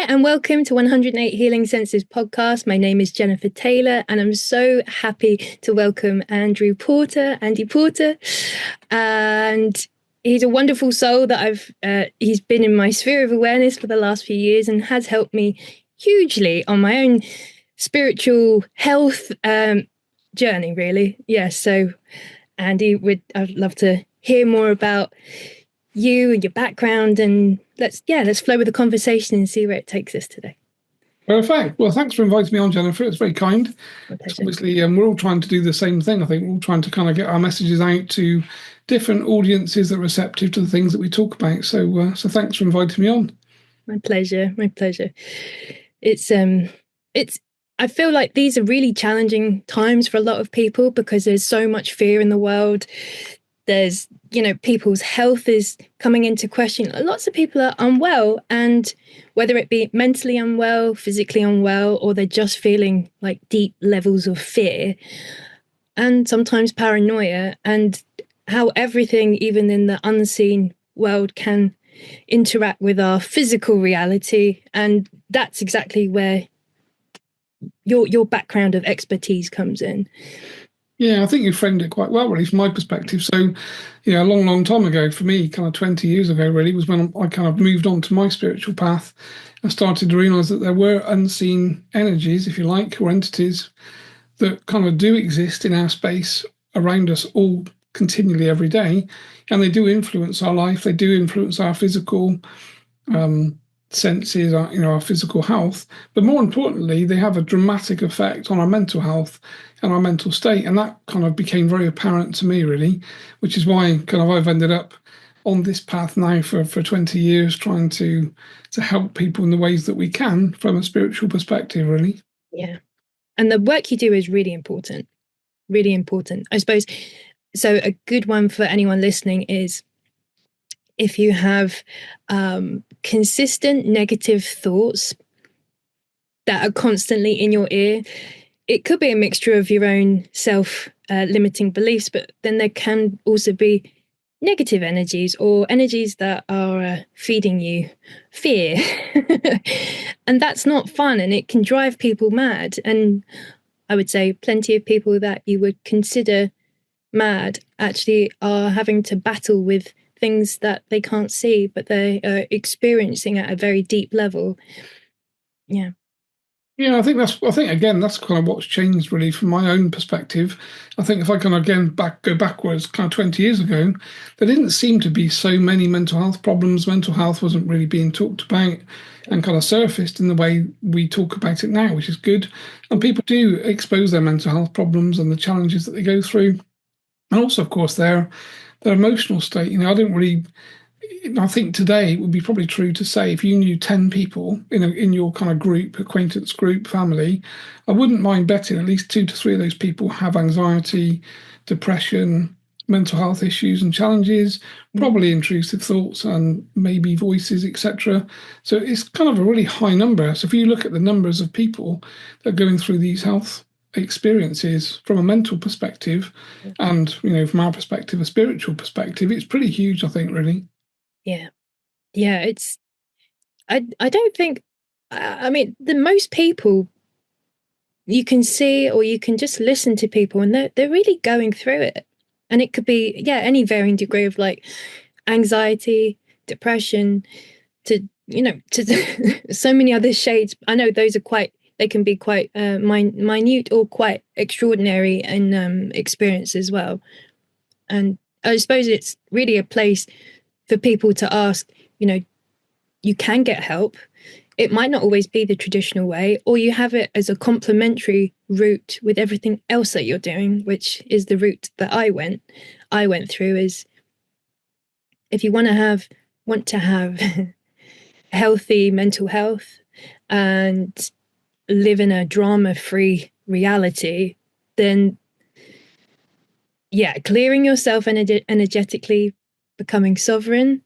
Hi, and welcome to 108 Healing Senses podcast. My name is Jennifer Taylor, and I'm so happy to welcome Andy Porter. And he's a wonderful soul that he's been in my sphere of awareness for the last few years and has helped me hugely on my own spiritual health journey, really. Yeah, so Andy, I'd love to hear more about you and your background, and let's flow with the conversation and see where it takes us today. Perfect. Well, thanks for inviting me on, Jennifer. It's very kind. Obviously, we're all trying to do the same thing. I think we're all trying to kind of get our messages out to different audiences that are receptive to the things that we talk about. So thanks for inviting me on. My pleasure. It's I feel like these are really challenging times for a lot of people because there's so much fear in the world. There's, people's health is coming into question. Lots of people are unwell, and whether it be mentally unwell, physically unwell, or they're just feeling like deep levels of fear and sometimes paranoia, and how everything, even in the unseen world, can interact with our physical reality. And that's exactly where your background of expertise comes in. Yeah, I think you framed it quite well, really, from my perspective. So, a long time ago, for me, kind of 20 years ago, really, was when I kind of moved on to my spiritual path and started to realise that there were unseen energies, if you like, or entities that kind of do exist in our space around us all continually every day. And they do influence our life. They do influence our physical senses, our physical health. But more importantly, they have a dramatic effect on our mental health and our mental state. And that kind of became very apparent to me, really, which is why kind of I've ended up on this path now for 20 years, trying to help people in the ways that we can from a spiritual perspective, really. Yeah. And the work you do is really important, I suppose. So a good one for anyone listening is if you have consistent negative thoughts that are constantly in your ear. It could be a mixture of your own self-limiting beliefs, but then there can also be negative energies or energies that are feeding you fear. And that's not fun, and it can drive people mad. And I would say plenty of people that you would consider mad actually are having to battle with things that they can't see, but they are experiencing at a very deep level. Yeah. Yeah, I think again that's kind of what's changed, really, from my own perspective. I think if I can again go backwards, kind of 20 years ago, there didn't seem to be so many mental health problems. Mental health wasn't really being talked about and kind of surfaced in the way we talk about it now, which is good. And people do expose their mental health problems and the challenges that they go through, and also, of course, their emotional state. I think today it would be probably true to say if you knew 10 people in your kind of group, acquaintance group, family, I wouldn't mind betting at least 2 to 3 of those people have anxiety, depression, mental health issues and challenges, probably intrusive thoughts and maybe voices, etc. So it's kind of a really high number. So if you look at the numbers of people that are going through these health experiences from a mental perspective and, from our perspective, a spiritual perspective, it's pretty huge, I think, really. Yeah, it's I don't think the most people you can see, or you can just listen to people, and they're really going through it. And it could be any varying degree of like anxiety, depression, to so many other shades. I know those are they can be quite minute or quite extraordinary in experience as well. And I suppose it's really a place for people to ask, you can get help. It might not always be the traditional way, or you have it as a complementary route with everything else that you're doing, which is the route that I went through. Is if you want to have healthy mental health and live in a drama-free reality, then clearing yourself energetically, becoming sovereign,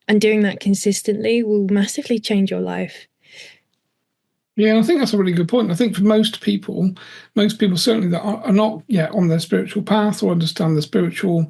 and doing that consistently will massively change your life. Yeah, I think that's a really good point. I think for most people certainly that are not yet on their spiritual path or understand the spiritual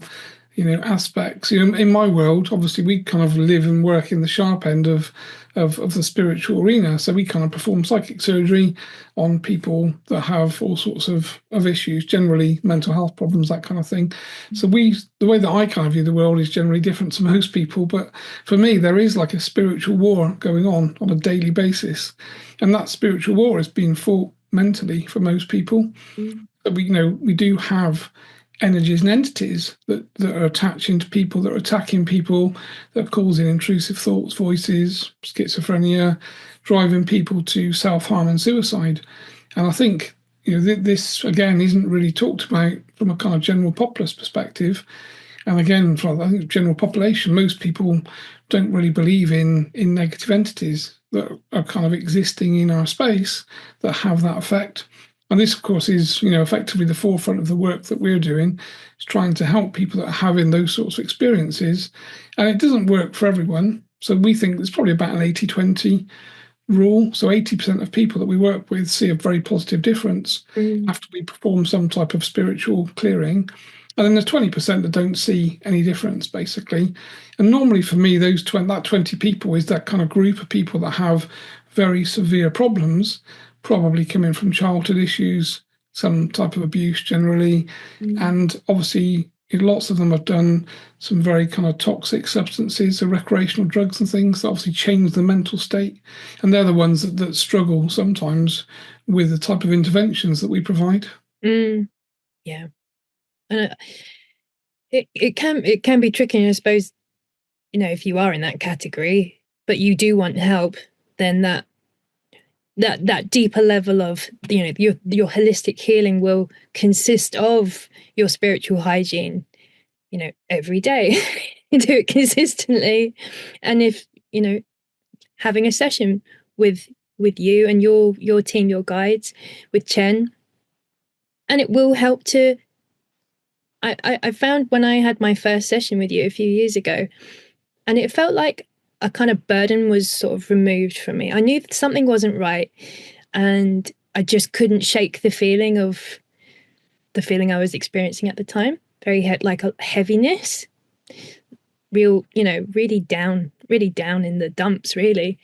aspects. In my world, obviously, we kind of live and work in the sharp end of the spiritual arena. So we kind of perform psychic surgery on people that have all sorts of issues, generally mental health problems, that kind of thing. So the way that I kind of view the world is generally different to most people. But for me, there is like a spiritual war going on a daily basis. And that spiritual war is being fought mentally for most people. Mm. But we do have energies and entities that are attaching to people, that are attacking people, that are causing intrusive thoughts, voices, schizophrenia, driving people to self-harm and suicide. And I think this again isn't really talked about from a kind of general populist perspective. And again, from I think the general population, most people don't really believe in negative entities that are kind of existing in our space that have that effect. And this, of course, is effectively the forefront of the work that we're doing, is trying to help people that are having those sorts of experiences. And it doesn't work for everyone. So we think there's probably about an 80-20 rule. So 80% of people that we work with see a very positive difference after we perform some type of spiritual clearing. And then there's 20% that don't see any difference, basically. And normally for me, that 20 people is that kind of group of people that have very severe problems, probably coming from childhood issues, some type of abuse generally. And obviously, lots of them have done some very kind of toxic substances, so recreational drugs and things that obviously change the mental state. And they're the ones that struggle sometimes with the type of interventions that we provide. Yeah. And it can be tricky, I suppose, if you are in that category, but you do want help, then that deeper level of your holistic healing will consist of your spiritual hygiene every day. You do it consistently, and if having a session with you and your team, your guides, with Chen, and it will help to I found when I had my first session with you a few years ago, and it felt like a kind of burden was sort of removed from me. I knew something wasn't right, and I just couldn't shake the feeling I was experiencing at the time. Like a heaviness, really down in the dumps, really.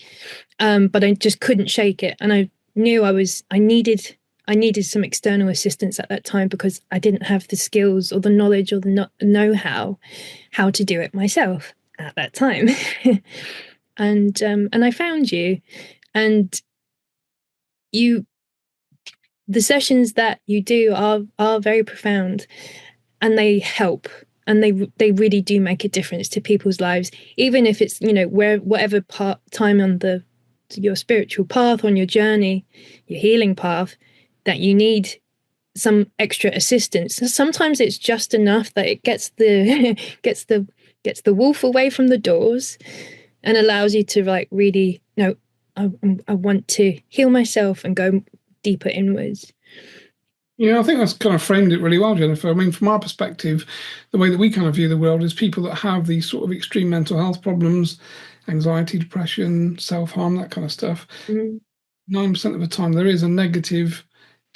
But I just couldn't shake it, and I knew I needed some external assistance at that time because I didn't have the skills or the knowledge or the know-how to do it myself at that time. And I found you, and the sessions that you do are very profound, and they help, and they really do make a difference to people's lives, even if it's whatever time on your spiritual path, on your journey, your healing path, that you need some extra assistance. Sometimes it's just enough that it gets the gets the wolf away from the doors and allows you to like really I want to heal myself and go deeper inwards. Yeah, I think that's kind of framed it really well, Jennifer. I mean, from our perspective, the way that we kind of view the world is people that have these sort of extreme mental health problems, anxiety, depression, self-harm, that kind of stuff. 9% of the time, there is a negative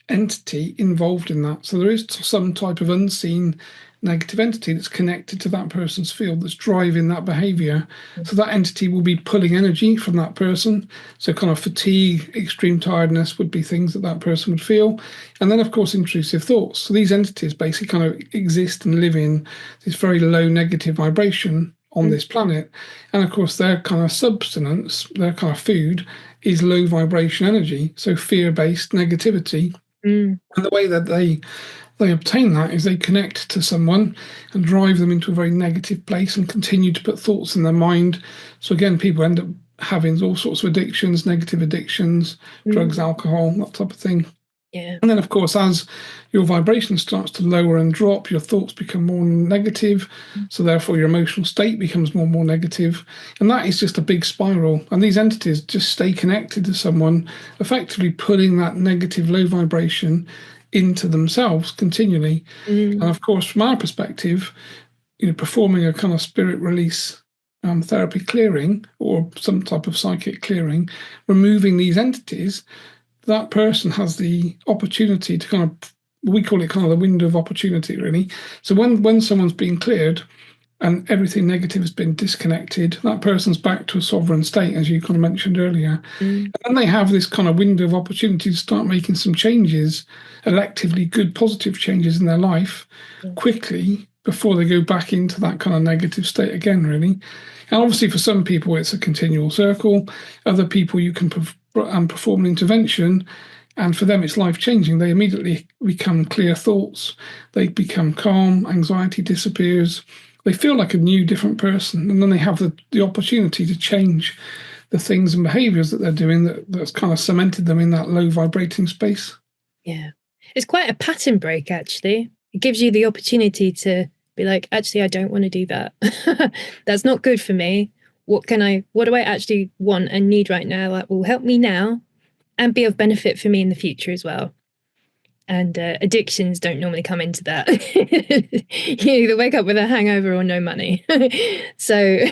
entity involved in that. So there is some type of unseen negative entity that's connected to that person's field that's driving that behavior. So that entity will be pulling energy from that person. So kind of fatigue, extreme tiredness would be things that person would feel. And then, of course, intrusive thoughts. So these entities basically kind of exist and live in this very low negative vibration on this planet. And of course, their kind of substance, their kind of food is low vibration energy. So fear-based negativity. And the way that they obtain that is they connect to someone and drive them into a very negative place and continue to put thoughts in their mind. So again, people end up having all sorts of addictions, negative addictions, drugs, alcohol, that type of thing. Yeah. And then, of course, as your vibration starts to lower and drop, your thoughts become more negative. So therefore, your emotional state becomes more and more negative. And that is just a big spiral. And these entities just stay connected to someone, effectively putting that negative low vibration into themselves continually. And of course, from our perspective, performing a kind of spirit release therapy clearing or some type of psychic clearing, removing these entities, that person has the opportunity to kind of, we call it kind of the window of opportunity, really. So when someone's being cleared, and everything negative has been disconnected. That person's back to a sovereign state, as you kind of mentioned earlier. Mm. And they have this kind of window of opportunity to start making some changes, electively good, positive changes in their life Yeah. quickly before they go back into that kind of negative state again, really. And obviously, for some people, it's a continual circle. Other people, you can perform an intervention, and for them, it's life changing. They immediately become clear thoughts, they become calm, anxiety disappears, they feel like a new, different person, and then they have the opportunity to change the things and behaviors that they're doing that's kind of cemented them in that low vibrating space. Yeah. It's quite a pattern break, actually. It gives you the opportunity to be like, actually, I don't want to do that. That's not good for me. What do I actually want and need right now that will help me now and be of benefit for me in the future as well? And addictions don't normally come into that. You either wake up with a hangover or no money. So,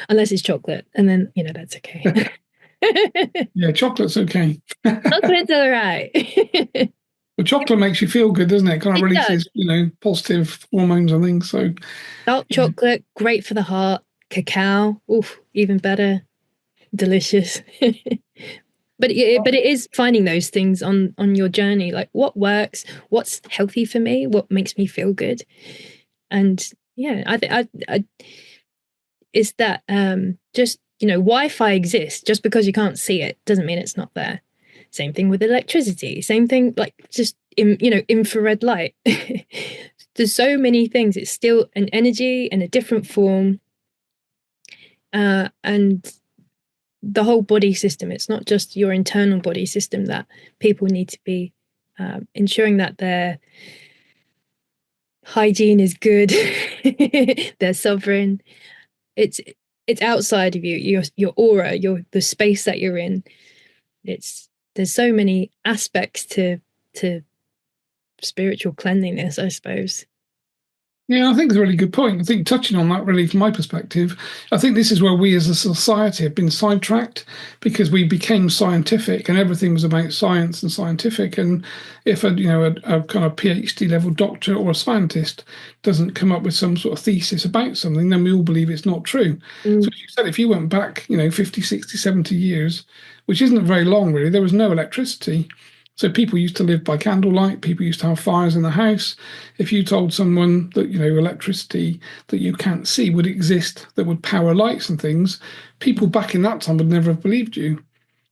unless it's chocolate, and then, that's okay. Yeah, chocolate's okay. Chocolate's all right. But chocolate makes you feel good, doesn't it? Kind of It does. releases, positive hormones and things. So, Dark yeah. chocolate, great for the heart. Cacao, oof, even better. Delicious. But it is finding those things on your journey, like what works, what's healthy for me, what makes me feel good. And yeah, I think I it's that just Wi-Fi exists. Just because you can't see it doesn't mean it's not there. Same thing with electricity, same thing, like just infrared light. There's so many things. It's still an energy in a different form. And the whole body system, it's not just your internal body system that people need to be ensuring that their hygiene is good. They're sovereign. It's outside of you, your aura, the space that you're in. There's so many aspects to spiritual cleanliness, I suppose. Yeah, I think it's a really good point. I think touching on that, really, from my perspective, I think this is where we as a society have been sidetracked because we became scientific and everything was about science and scientific. And if a kind of PhD level doctor or a scientist doesn't come up with some sort of thesis about something, then we all believe it's not true. So Mm. as you said, if you went back, 50, 60, 70 years, which isn't very long really, there was no electricity. So people used to live by candlelight. People used to have fires in the house. If you told someone that electricity that you can't see would exist, that would power lights and things, people back in that time would never have believed you.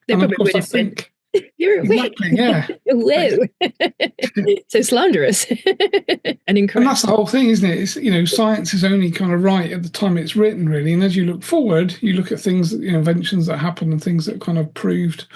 They And of probably course, would I have been, think you're a witch. exactly, yeah. Whoa. So slanderous and And incorrect. that's the whole thing, isn't it? It's science is only kind of right at the time it's written, really. And as you look forward, you look at things that inventions that happened and things that kind of proved.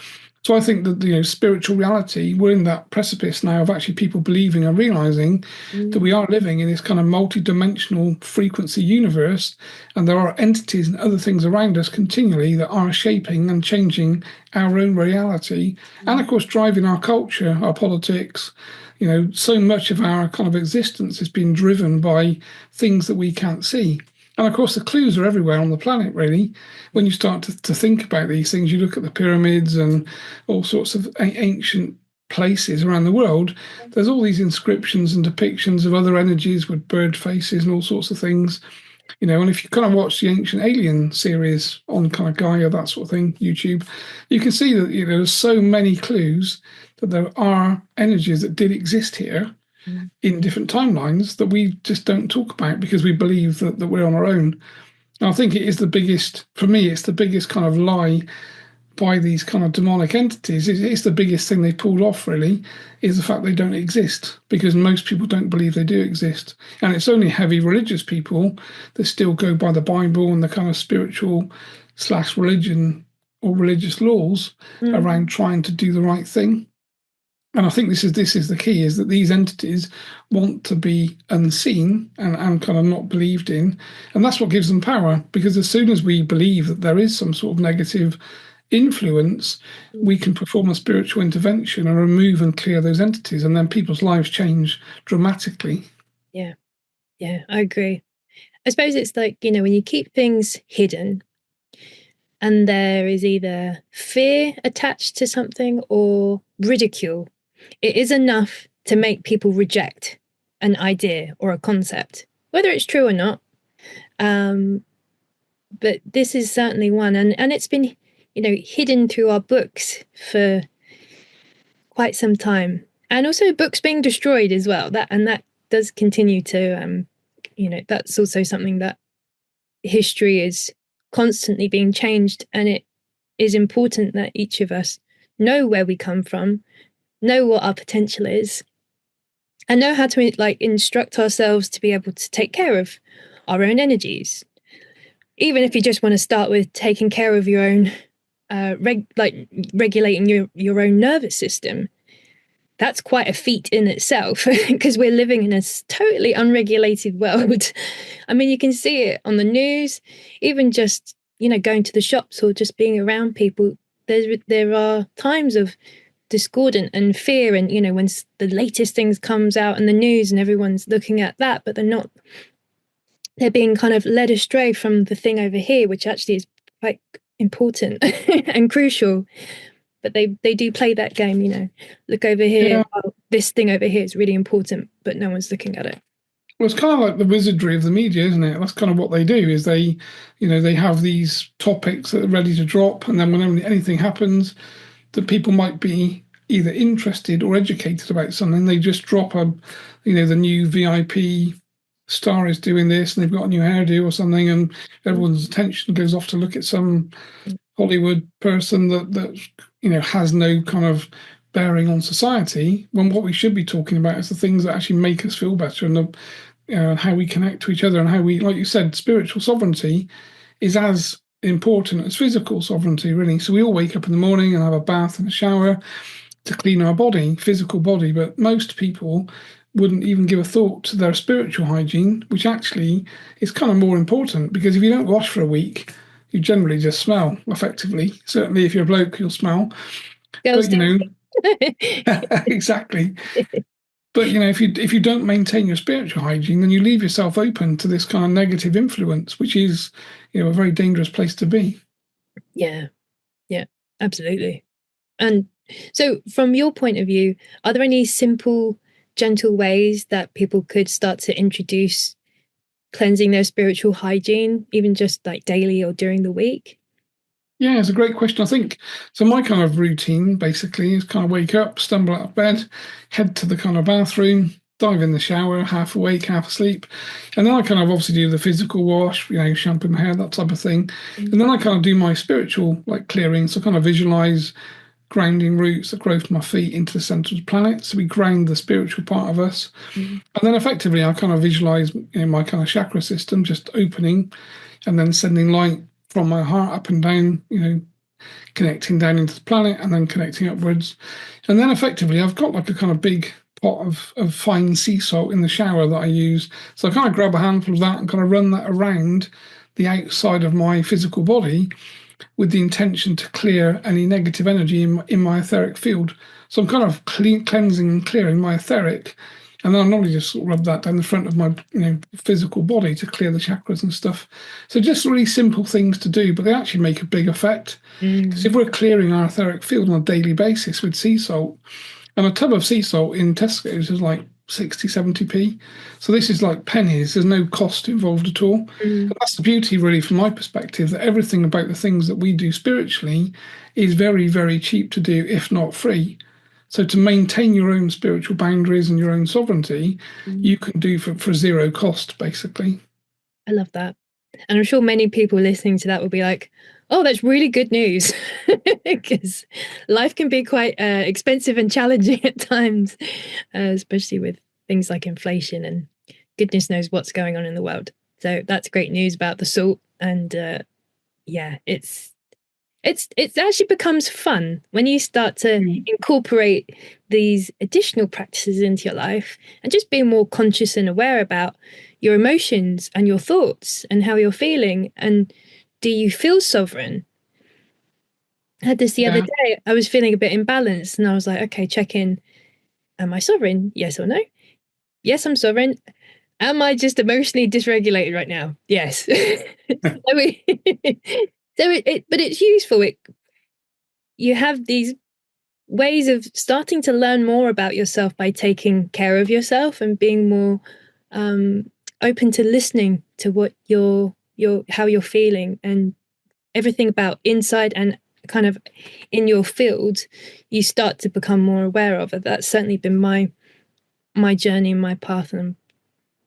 So I think that spiritual reality, we're in that precipice now of actually people believing and realizing that Mm. we are living in this kind of multi-dimensional frequency universe, and there are entities and other things around us continually that are shaping and changing our own reality, and of course driving our culture, our politics. So much of our kind of existence is being driven by things that we can't see. And of course, the clues are everywhere on the planet, really. When you start to think about these things, you look at the pyramids and all sorts of ancient places around the world, there's all these inscriptions and depictions of other energies with bird faces and all sorts of things. And if you kind of watch the Ancient Alien series on kind of Gaia, that sort of thing, YouTube, you can see that there's so many clues that there are energies that did exist here Mm. in different timelines that we just don't talk about because we believe that we're on our own. And I think it is the biggest, for me, it's the biggest kind of lie by these kind of demonic entities. It's the biggest thing they pulled off, really, is the fact they don't exist because most people don't believe they do exist. And it's only heavy religious people that still go by the Bible and the kind of spiritual / religion or religious laws Mm. around trying to do the right thing. And I think this is the key, is that these entities want to be unseen and kind of not believed in. And that's what gives them power, because as soon as we believe that there is some sort of negative influence, we can perform a spiritual intervention and remove and clear those entities, and then people's lives change dramatically. Yeah, yeah, I agree. I suppose it's like, when you keep things hidden and there is either fear attached to something or ridicule, it is enough to make people reject an idea or a concept, whether it's true or not. But this is certainly one, and it's been, hidden through our books for quite some time, and also books being destroyed as well. That does continue to, that's also something that history is constantly being changed, and it is important that each of us know where we come from, know what our potential is, and know how to like instruct ourselves to be able to take care of our own energies. Even if you just want to start with taking care of your own, regulating your own nervous system, that's quite a feat in itself because we're living in a totally unregulated world. I mean, you can see it on the news, even just, going to the shops or just being around people. There are times of discord and fear, and when the latest things comes out in the news and everyone's looking at that, but they're being kind of led astray from the thing over here, which actually is quite important and crucial. But they do play that game. Look over here. Yeah. Oh, this thing over here is really important, but no one's looking at it. Well, it's kind of like the wizardry of the media, isn't it? That's kind of what they do, is they have ththese topics that are ready to drop, and then when anything happens that people might be either interested or educated about something, they just drop the new VIP star is doing this, and they've got a new hairdo or something, and everyone's attention goes off to look at some Hollywood person that has no kind of bearing on society, when what we should be talking about is the things that actually make us feel better, and how we connect to each other, and how we, like you said, spiritual sovereignty is as important as physical sovereignty, really. So we all wake up in the morning and have a bath and a shower to clean our physical body, but most people wouldn't even give a thought to their spiritual hygiene, which actually is kind of more important, because if you don't wash for a week, you generally just smell effectively. Certainly if you're a bloke, you'll smell. Girls but exactly. But if you don't maintain your spiritual hygiene, then you leave yourself open to this kind of negative influence, which is a very dangerous place to be. Yeah, absolutely. And so, from your point of view, are there any simple, gentle ways that people could start to introduce cleansing their spiritual hygiene, even just like daily or during the week? Yeah, it's a great question. I think so. My kind of routine basically is kind of wake up, stumble out of bed, head to the kind of bathroom, dive in the shower, half awake, half asleep, and then I kind of obviously do the physical wash, shampoo my hair, that type of thing, and then I kind of do my spiritual clearing. So I kind of visualize grounding roots that grow from my feet into the center of the planet. So we ground the spiritual part of us, and then effectively I kind of visualize my kind of chakra system just opening, and then sending light from my heart up and down, connecting down into the planet and then connecting upwards. And then effectively I've got like a kind of big pot of fine sea salt in the shower that I use. So I kind of grab a handful of that and kind of run that around the outside of my physical body with the intention to clear any negative energy in my etheric field. So I'm kind of cleansing and clearing my etheric, and then I normally just rub that down the front of my physical body to clear the chakras and stuff. So just really simple things to do, but they actually make a big effect. Because if we're clearing our etheric field on a daily basis with sea salt, and a tub of sea salt in Tesco's is like 60, 70p. So this is like pennies. There's no cost involved at all. And that's the beauty, really, from my perspective, that everything about the things that we do spiritually is very, very cheap to do, if not free. So to maintain your own spiritual boundaries and your own sovereignty, you can do for zero cost, basically. I love that. And I'm sure many people listening to that will be like, oh, that's really good news. Because life can be quite expensive and challenging at times, especially with things like inflation and goodness knows what's going on in the world. So that's great news about the salt. And yeah, it actually becomes fun when you start to incorporate these additional practices into your life and just being more conscious and aware about your emotions and your thoughts and how you're feeling. And do you feel sovereign? I had this the other day. I was feeling a bit imbalanced and I was like, okay, check in. Am I sovereign? Yes or no? Yes, I'm sovereign. Am I just emotionally dysregulated right now? Yes. But it's useful. You have these ways of starting to learn more about yourself by taking care of yourself and being more open to listening to what how you're feeling, and everything about inside and kind of in your field, you start to become more aware of it. That's certainly been my journey, my path, and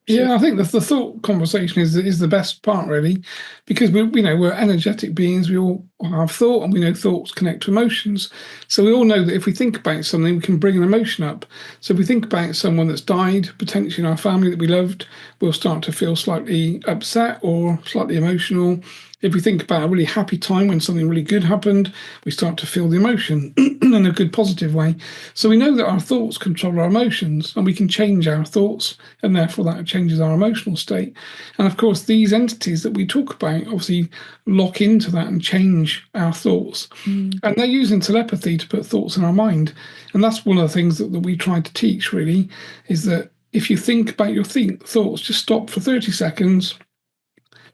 sort Yeah, of. I think the thought conversation is the best part really, because we're energetic beings. We all have thought, and we know thoughts connect to emotions. So we all know that if we think about something, we can bring an emotion up. So if we think about someone that's died, potentially in our family that we loved, we'll start to feel slightly upset or slightly emotional. If we think about a really happy time when something really good happened, we start to feel the emotion in a good, positive way. So we know that our thoughts control our emotions, and we can change our thoughts, and therefore that changes our emotional state. And of course, these entities that we talk about obviously lock into that and change our thoughts. Mm. And they're using telepathy to put thoughts in our mind. And that's one of the things that we try to teach, really, is that if you think about your thoughts, just stop for 30 seconds,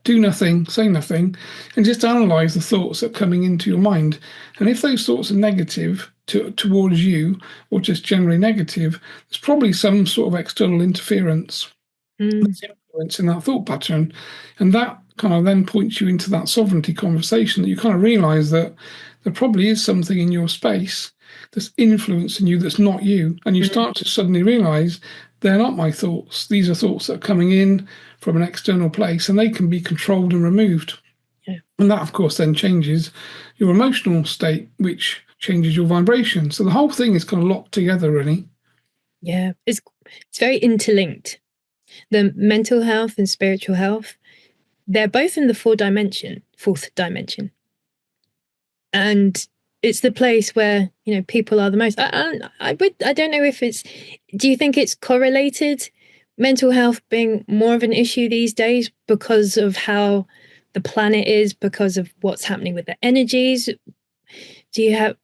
do nothing, say nothing, and just analyze the thoughts that are coming into your mind. And if those thoughts are negative towards you, or just generally negative, there's probably some sort of external interference Mm. that's influencing that thought pattern. And that kind of then points you into that sovereignty conversation, that you kind of realize that there probably is something in your space that's influencing you that's not you. And you Mm. start to suddenly realize they're not my thoughts. These are thoughts that are coming in from an external place, and they can be controlled and removed. Yeah. And that, of course, then changes your emotional state, which changes your vibration. So the whole thing is kind of locked together, really. Yeah, it's very interlinked. The mental health and spiritual health, they're both in the fourth dimension. And it's the place where, people are the most. I don't know if it's. Do you think it's correlated, mental health being more of an issue these days because of how the planet is, because of what's happening with the energies? Do you have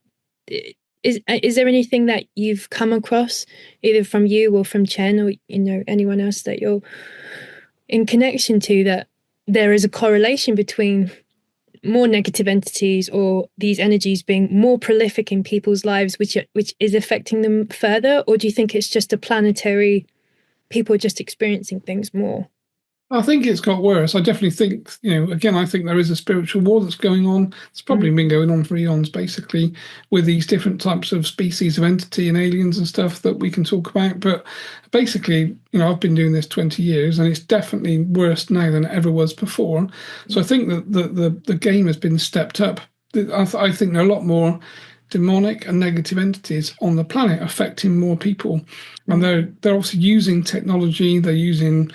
is there anything that you've come across, either from you or from Chen, or anyone else that you're in connection to, that there is a correlation between more negative entities or these energies being more prolific in people's lives, which is affecting them further? Or do you think it's just a planetary, people are just experiencing things more? I think it's got worse. I definitely think, again, I think there is a spiritual war that's going on. It's probably Mm. been going on for eons, basically, with these different types of species of entity and aliens and stuff that we can talk about. But basically, I've been doing this 20 years, and it's definitely worse now than it ever was before. So I think that the game has been stepped up. I think there are a lot more demonic and negative entities on the planet affecting more people. And Mm. they're obviously using technology, they're using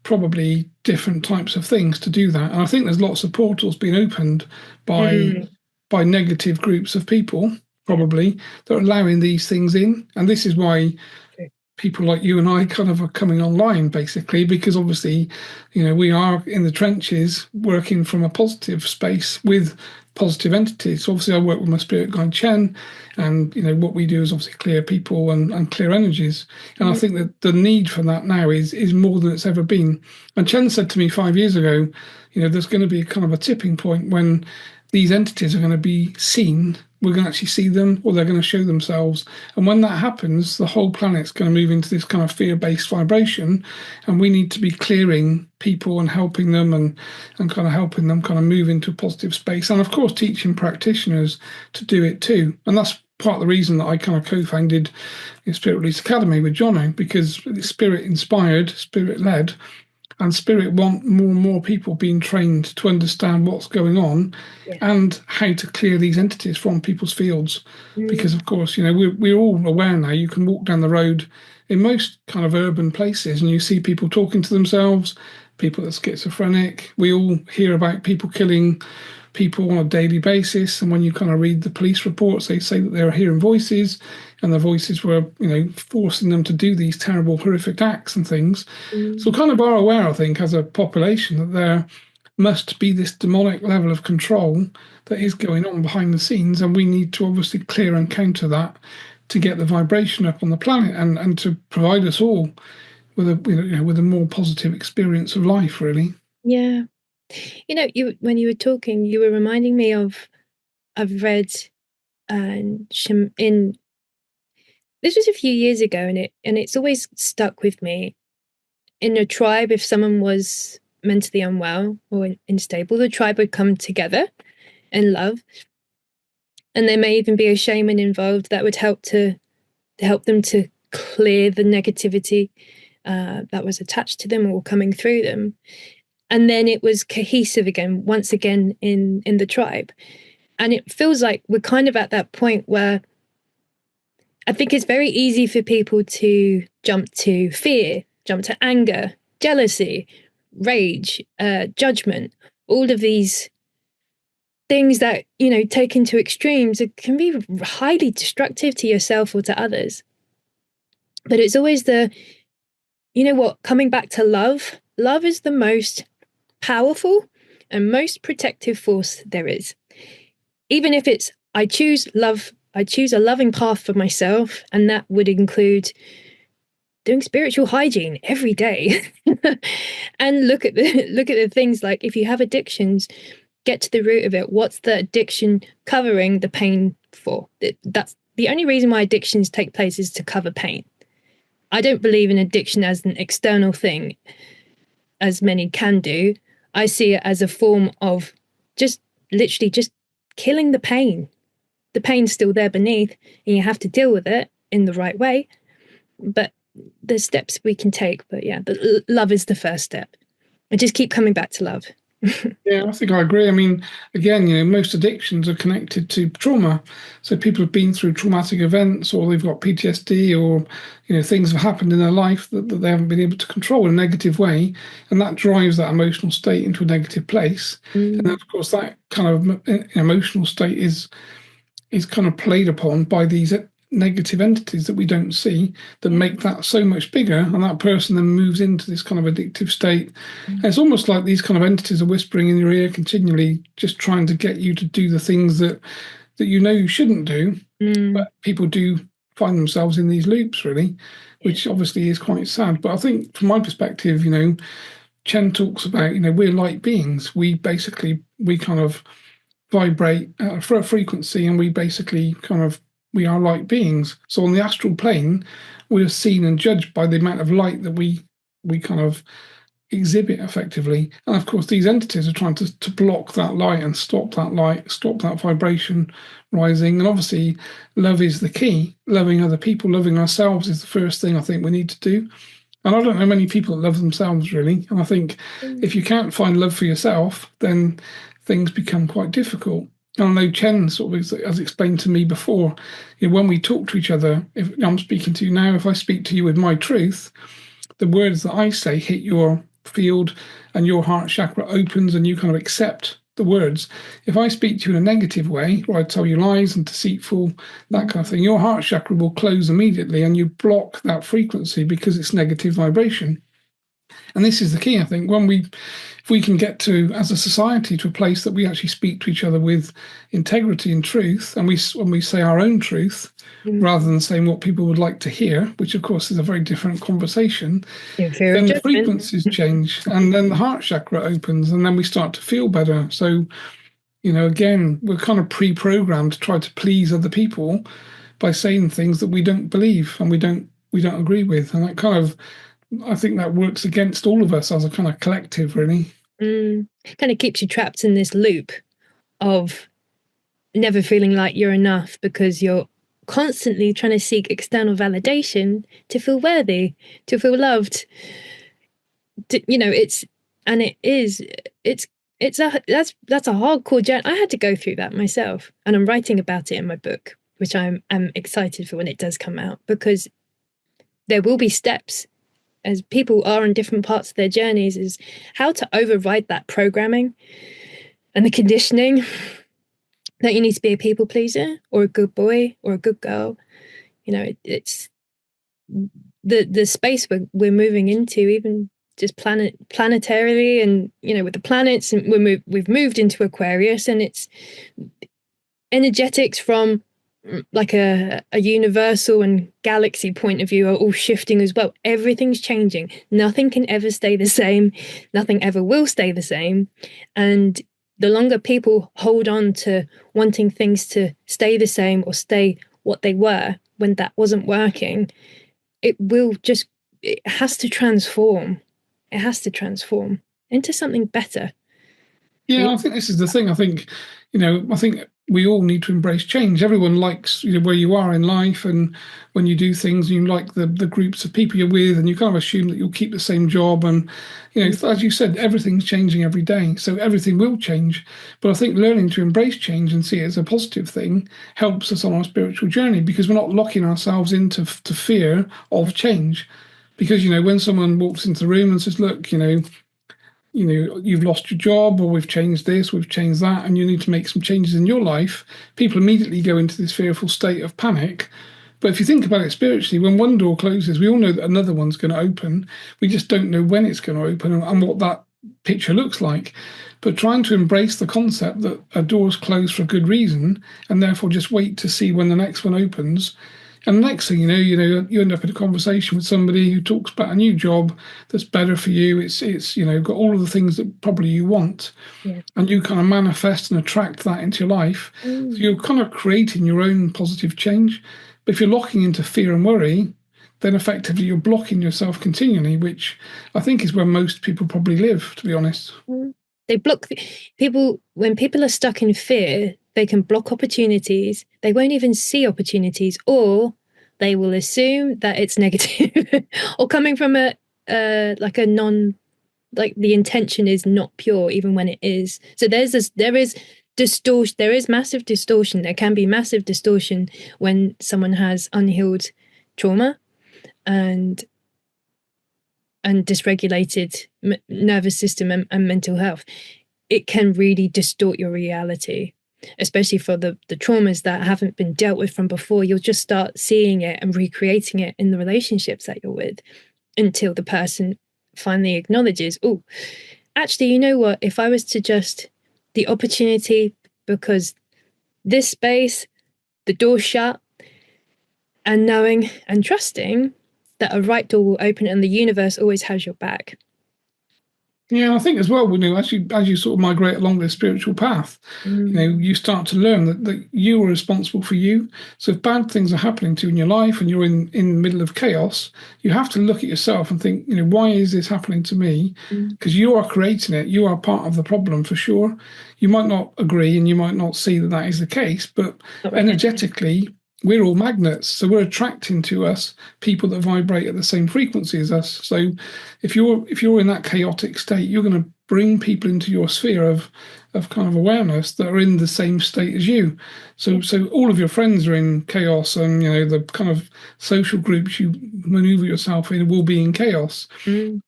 probably different types of things to do that. And I think there's lots of portals being opened by Mm. by negative groups of people, Yeah. probably, that are allowing these things in. And this is why True. people like you and I kind of are coming online, basically, because obviously, we are in the trenches working from a positive space with positive entities. So obviously I work with my spirit guide Chen, and what we do is obviously clear people and clear energies. And I Mm. think that the need for that now is more than it's ever been. And Chen said to me 5 years ago, there's going to be kind of a tipping point when these entities are going to be seen. We're going to actually see them, or they're going to show themselves. And when that happens, the whole planet's going to move into this kind of fear-based vibration. And we need to be clearing people and helping them, and kind of helping them kind of move into a positive space. And of course, teaching practitioners to do it too. And that's part of the reason that I kind of co-founded the Spirit Release Academy with Jono, because it's spirit inspired, spirit led, and spirit want more and more people being trained to understand what's going on Yeah. and how to clear these entities from people's fields. Because Mm. of course, we're all aware now. You can walk down the road in most kind of urban places, and you see people talking to themselves, people that are schizophrenic. We all hear about people killing people on a daily basis, and when you kind of read the police reports, they say that they're hearing voices, and the voices were forcing them to do these terrible horrific acts and things. So Mm. kind of are aware, I think, as a population, that there must be this demonic level of control that Yeah. is going on behind the scenes, and we need to obviously clear and counter that to get the vibration up on the planet, and to provide us all with a more positive experience of life, really. Yeah. You when you were talking, you were reminding me of, I've read, in this was a few years ago, and it's always stuck with me. in a tribe, if someone was mentally unwell or unstable, the tribe would come together in love. And there may even be a shaman involved that would help them to clear the negativity that was attached to them or coming through them. And then it was cohesive again, once again in the tribe. And it feels like we're kind of at that point where I think it's very easy for people to jump to fear, jump to anger, jealousy, rage, judgment, all of these things that, taken to extremes, it can be highly destructive to yourself or to others. But it's always coming back to love. Love is the most powerful and most protective force there is. Even if it's, I choose love, I choose a loving path for myself, and that would include doing spiritual hygiene every day. And look at the things like, if you have addictions, get to the root of it. What's the addiction covering the pain for? That's the only reason why addictions take place, is to cover pain. I don't believe in addiction as an external thing, as many can do. I see it as a form of just literally just killing the pain. The pain's still there beneath, and you have to deal with it in the right way. But there's steps we can take. But yeah, love is the first step. And just keep coming back to love. Yeah, I think I agree. I mean, again, most addictions are connected to trauma. So people have been through traumatic events, or they've got PTSD, or things have happened in their life that they haven't been able to control in a negative way, and that drives that emotional state into a negative place. And then, of course, that kind of emotional state is kind of played upon by these negative entities that we don't see, that make that so much bigger, and that person then moves into this kind of addictive state. And it's almost like these kind of entities are whispering in your ear continually, just trying to get you to do the things that you shouldn't do. But people do find themselves in these loops, really, which obviously is quite sad. But I think from my perspective, Chen talks about, we're light beings. We kind of vibrate for a frequency, and we are light beings. So on the astral plane, we are seen and judged by the amount of light that we kind of exhibit effectively. And of course, these entities are trying to block that light and stop that vibration rising. And obviously, love is the key. Loving other people, loving ourselves is the first thing I think we need to do. And I don't know many people that love themselves, really. And I think if you can't find love for yourself, then things become quite difficult. I know Chen sort of has explained to me before, when we talk to each other, if I'm speaking to you now, if I speak to you with my truth, the words that I say hit your field and your heart chakra opens and you kind of accept the words. If I speak to you in a negative way, or I tell you lies and deceitful, that kind of thing, your heart chakra will close immediately and you block that frequency because it's negative vibration. And this is the key, I think, if we can get to, as a society, to a place that we actually speak to each other with integrity and truth, and when we say our own truth, rather than saying what people would like to hear, which of course is a very different conversation, then the frequencies change, and then the heart chakra opens, and then we start to feel better. So, again, we're kind of pre-programmed to try to please other people by saying things that we don't believe and we don't agree with, and that kind of, I think that works against all of us as a kind of collective, really. Kind of keeps you trapped in this loop of never feeling like you're enough, because you're constantly trying to seek external validation to feel worthy, to feel loved. That's a hardcore journey. I had to go through that myself, and I'm writing about it in my book, which I'm excited for when it does come out, because there will be steps as people are in different parts of their journeys, is how to override that programming and the conditioning that you need to be a people pleaser or a good boy or a good girl. It's the space we're moving into, even just planetarily, and with the planets, and we've moved into Aquarius, and it's energetics from like a universal and galaxy point of view are all shifting as well. Everything's changing. Nothing can ever stay the same. Nothing ever will stay the same. And the longer people hold on to wanting things to stay the same or stay what they were when that wasn't working, it has to transform. it has to transform into something better. Yeah, I think this is the thing. I think, I think we all need to embrace change. Everyone likes, where you are in life, and when you do things, you like the groups of people you're with, and you kind of assume that you'll keep the same job. And, as you said, everything's changing every day, so everything will change. But I think learning to embrace change and see it as a positive thing helps us on our spiritual journey, because we're not locking ourselves into fear of change. Because, when someone walks into the room and says, look, you've lost your job, or we've changed this, we've changed that, and you need to make some changes in your life, people immediately go into this fearful state of panic. But if you think about it spiritually, when one door closes, we all know that another one's going to open. We just don't know when it's going to open and what that picture looks like. But trying to embrace the concept that a door's closed for a good reason, and therefore just wait to see when the next one opens. And the next thing you end up in a conversation with somebody who talks about a new job that's better for you. It's got all of the things that probably you want, Yeah. and you kind of manifest and attract that into your life. So you're kind of creating your own positive change. But if you're locking into fear and worry, then effectively you're blocking yourself continually, which I think is where most people probably live, to be honest. They block people. When people are stuck in fear, they can block opportunities. They won't even see opportunities, or they will assume that it's negative or coming from a like a non, like the intention is not pure even when it is. So there is distortion, there is massive distortion. There can be massive distortion when someone has unhealed trauma and dysregulated nervous system and mental health. It can really distort your reality, especially for the traumas that haven't been dealt with from before. You'll just start seeing it and recreating it in the relationships that you're with, until the person finally acknowledges, oh, actually, you know what? If I was to just the opportunity, because this space, the door shut, and knowing and trusting that a right door will open and the universe always has your back. Yeah, I think as well, as you sort of migrate along this spiritual path, you start to learn that you are responsible for you. So if bad things are happening to you in your life and you're in the middle of chaos, you have to look at yourself and think, why is this happening to me? Because you are creating it. You are part of the problem for sure. You might not agree and you might not see that is the case, but energetically, we're all magnets, so we're attracting to us people that vibrate at the same frequency as us. So if you're in that chaotic state, you're going to bring people into your sphere of kind of awareness that are in the same state as you. So all of your friends are in chaos, and the kind of social groups you maneuver yourself in will be in chaos.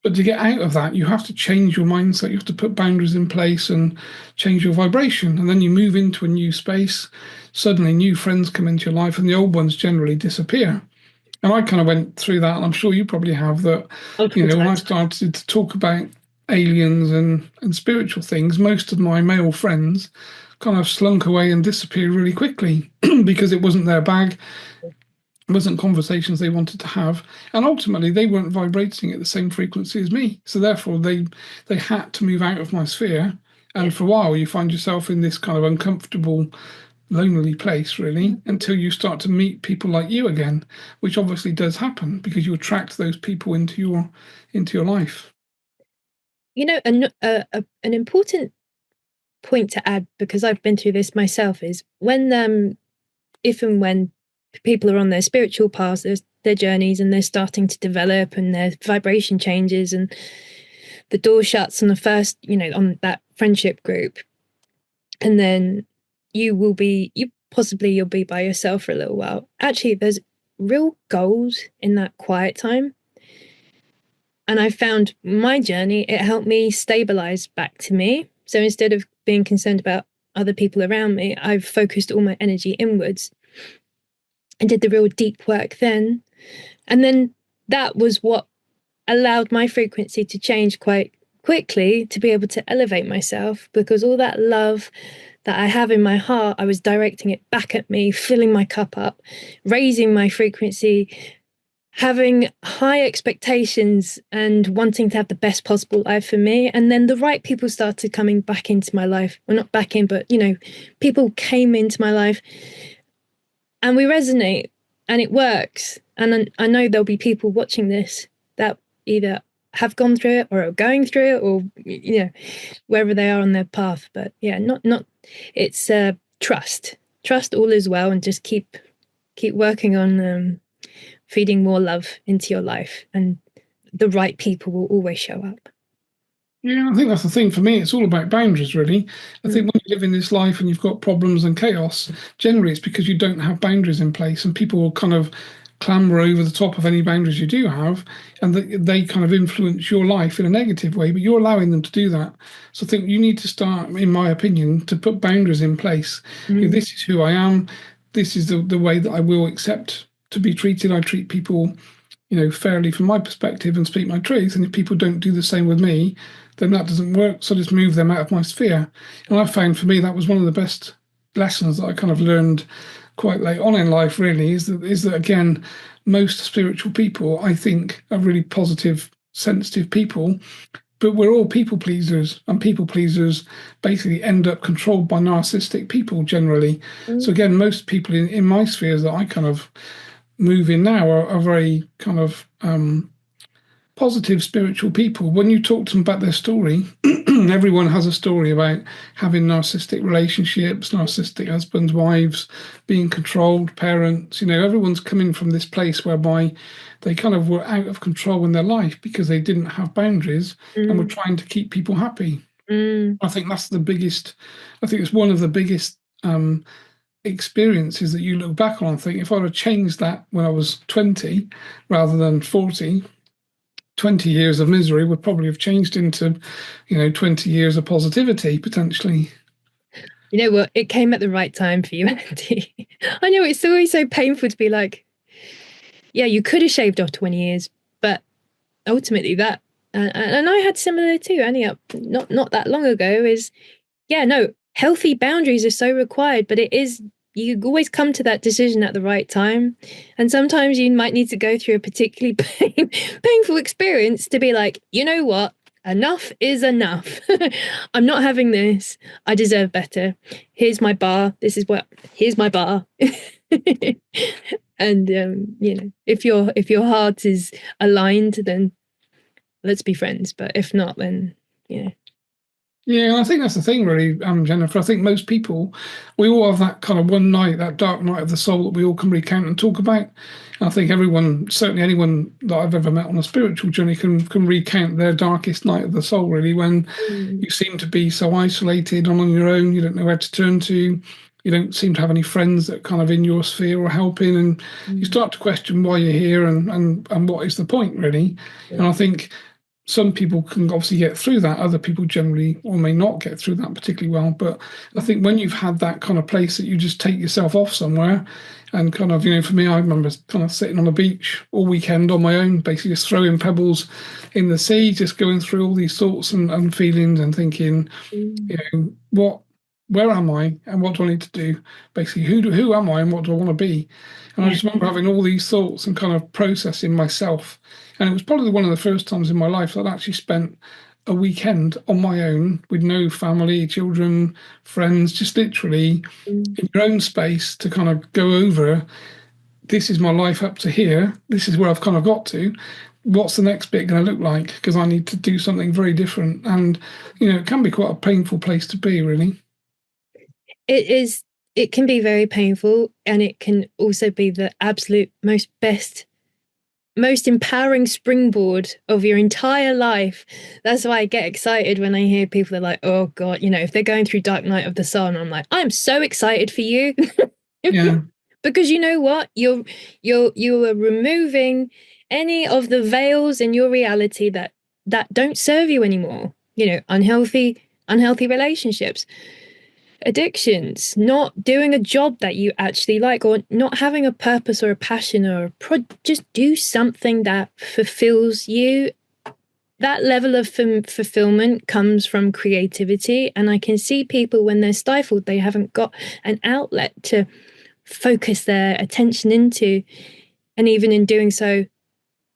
But to get out of that, you have to change your mindset. You have to put boundaries in place and change your vibration, and then you move into a new space. Suddenly new friends come into your life and the old ones generally disappear. And I kind of went through that, and I'm sure you probably have, that, when I started to talk about aliens and spiritual things, most of my male friends kind of slunk away and disappeared really quickly because it wasn't their bag, it wasn't conversations they wanted to have. And ultimately they weren't vibrating at the same frequency as me. So therefore they had to move out of my sphere. And for a while you find yourself in this kind of uncomfortable, lonely place, really, until you start to meet people like you again, which obviously does happen because you attract those people into your life. An important point to add, because I've been through this myself, is when if and when people are on their spiritual paths, their journeys, and they're starting to develop and their vibration changes and the door shuts on the first, on that friendship group, and then you'll be by yourself for a little while. Actually, there's real goals in that quiet time. And I found my journey, it helped me stabilize back to me. So instead of being concerned about other people around me, I've focused all my energy inwards and did the real deep work then. And then that was what allowed my frequency to change quite quickly, to be able to elevate myself, because all that love that I have in my heart, I was directing it back at me, filling my cup up, raising my frequency, having high expectations and wanting to have the best possible life for me. And then the right people started coming back into my life. Well, not back in, but, people came into my life and we resonate and it works. And I know there'll be people watching this that either have gone through it or are going through it, or wherever they are on their path. But yeah, not it's trust all is well, and just keep working on feeding more love into your life, and the right people will always show up. Yeah, I think that's the thing for me. It's all about boundaries, really. I think Mm, when you live in this life and you've got problems and chaos, generally it's because you don't have boundaries in place, and people will kind of clamber over the top of any boundaries you do have, and they kind of influence your life in a negative way, but you're allowing them to do that. So I think you need to start, in my opinion, to put boundaries in place. mm, This is who I am. This is the way that I will accept to be treated. I treat people fairly from my perspective and speak my truth. And if people don't do the same with me, then that doesn't work. So I just move them out of my sphere. And I found for me that was one of the best lessons that I kind of learned quite late on in life, really, is that again, most spiritual people, I think, are really positive, sensitive people. But we're all people pleasers, and people pleasers basically end up controlled by narcissistic people generally. So mm, again, most people in my spheres that I kind of move in now are very kind of positive spiritual people. When you talk to them about their story, everyone has a story about having narcissistic relationships, narcissistic husbands, wives, being controlled, parents. Everyone's coming from this place whereby they kind of were out of control in their life because they didn't have boundaries and were mm, trying to keep people happy. mm. I think that's the biggest, I think it's one of the biggest experiences that you look back on and think, if I'd have changed that when I was 20 rather than 40, 20 years of misery would probably have changed into 20 years of positivity potentially. You know what? It came at the right time for you, Andy. I know it's always so painful to be like, yeah, you could have shaved off 20 years, but ultimately that, and I had similar too, Annie, up not that long ago, is, yeah, no, healthy boundaries are so required, but it is, you always come to that decision at the right time. And sometimes you might need to go through a particularly painful experience to be like, you know what? Enough is enough. I'm not having this. I deserve better. Here's my bar. Here's my bar. And if your heart is aligned, then let's be friends. But if not, then yeah. Yeah, and I think that's the thing, really, Jennifer. I think most people, we all have that kind of one night, that dark night of the soul that we all can recount and talk about. And I think everyone, certainly anyone that I've ever met on a spiritual journey, can recount their darkest night of the soul, really, when Mm, you seem to be so isolated and on your own, you don't know where to turn to, you don't seem to have any friends that kind of in your sphere or helping, and you mm, start to question why you're here and what is the point, really. And I think some people can obviously get through that. Other people generally or may not get through that particularly well. But I think when you've had that kind of place that you just take yourself off somewhere and kind of, for me, I remember kind of sitting on the beach all weekend on my own, basically just throwing pebbles in the sea, just going through all these thoughts and feelings and thinking, mm, where am I and what do I need to do? Basically, who am I and what do I want to be? And I yeah. just remember having all these thoughts and kind of processing myself. And it was probably one of the first times in my life that I'd actually spent a weekend on my own with no family, children, friends, just literally Mm, in your own space to kind of go over, this is my life up to here. This is where I've kind of got to. What's the next bit going to look like? Because I need to do something very different. And, it can be quite a painful place to be, really. it is. It can be very painful, and it can also be the absolute most empowering springboard of your entire life. That's why I get excited when I hear people are like, "Oh God," if they're going through dark night of the soul, and I'm like, "I'm so excited for you," Yeah. because you know what, you are removing any of the veils in your reality that don't serve you anymore. Unhealthy relationships, addictions, not doing a job that you actually like, or not having a purpose or a passion or just do something that fulfills you. That level of fulfillment comes from creativity. And I can see people when they're stifled, they haven't got an outlet to focus their attention into. And even in doing so,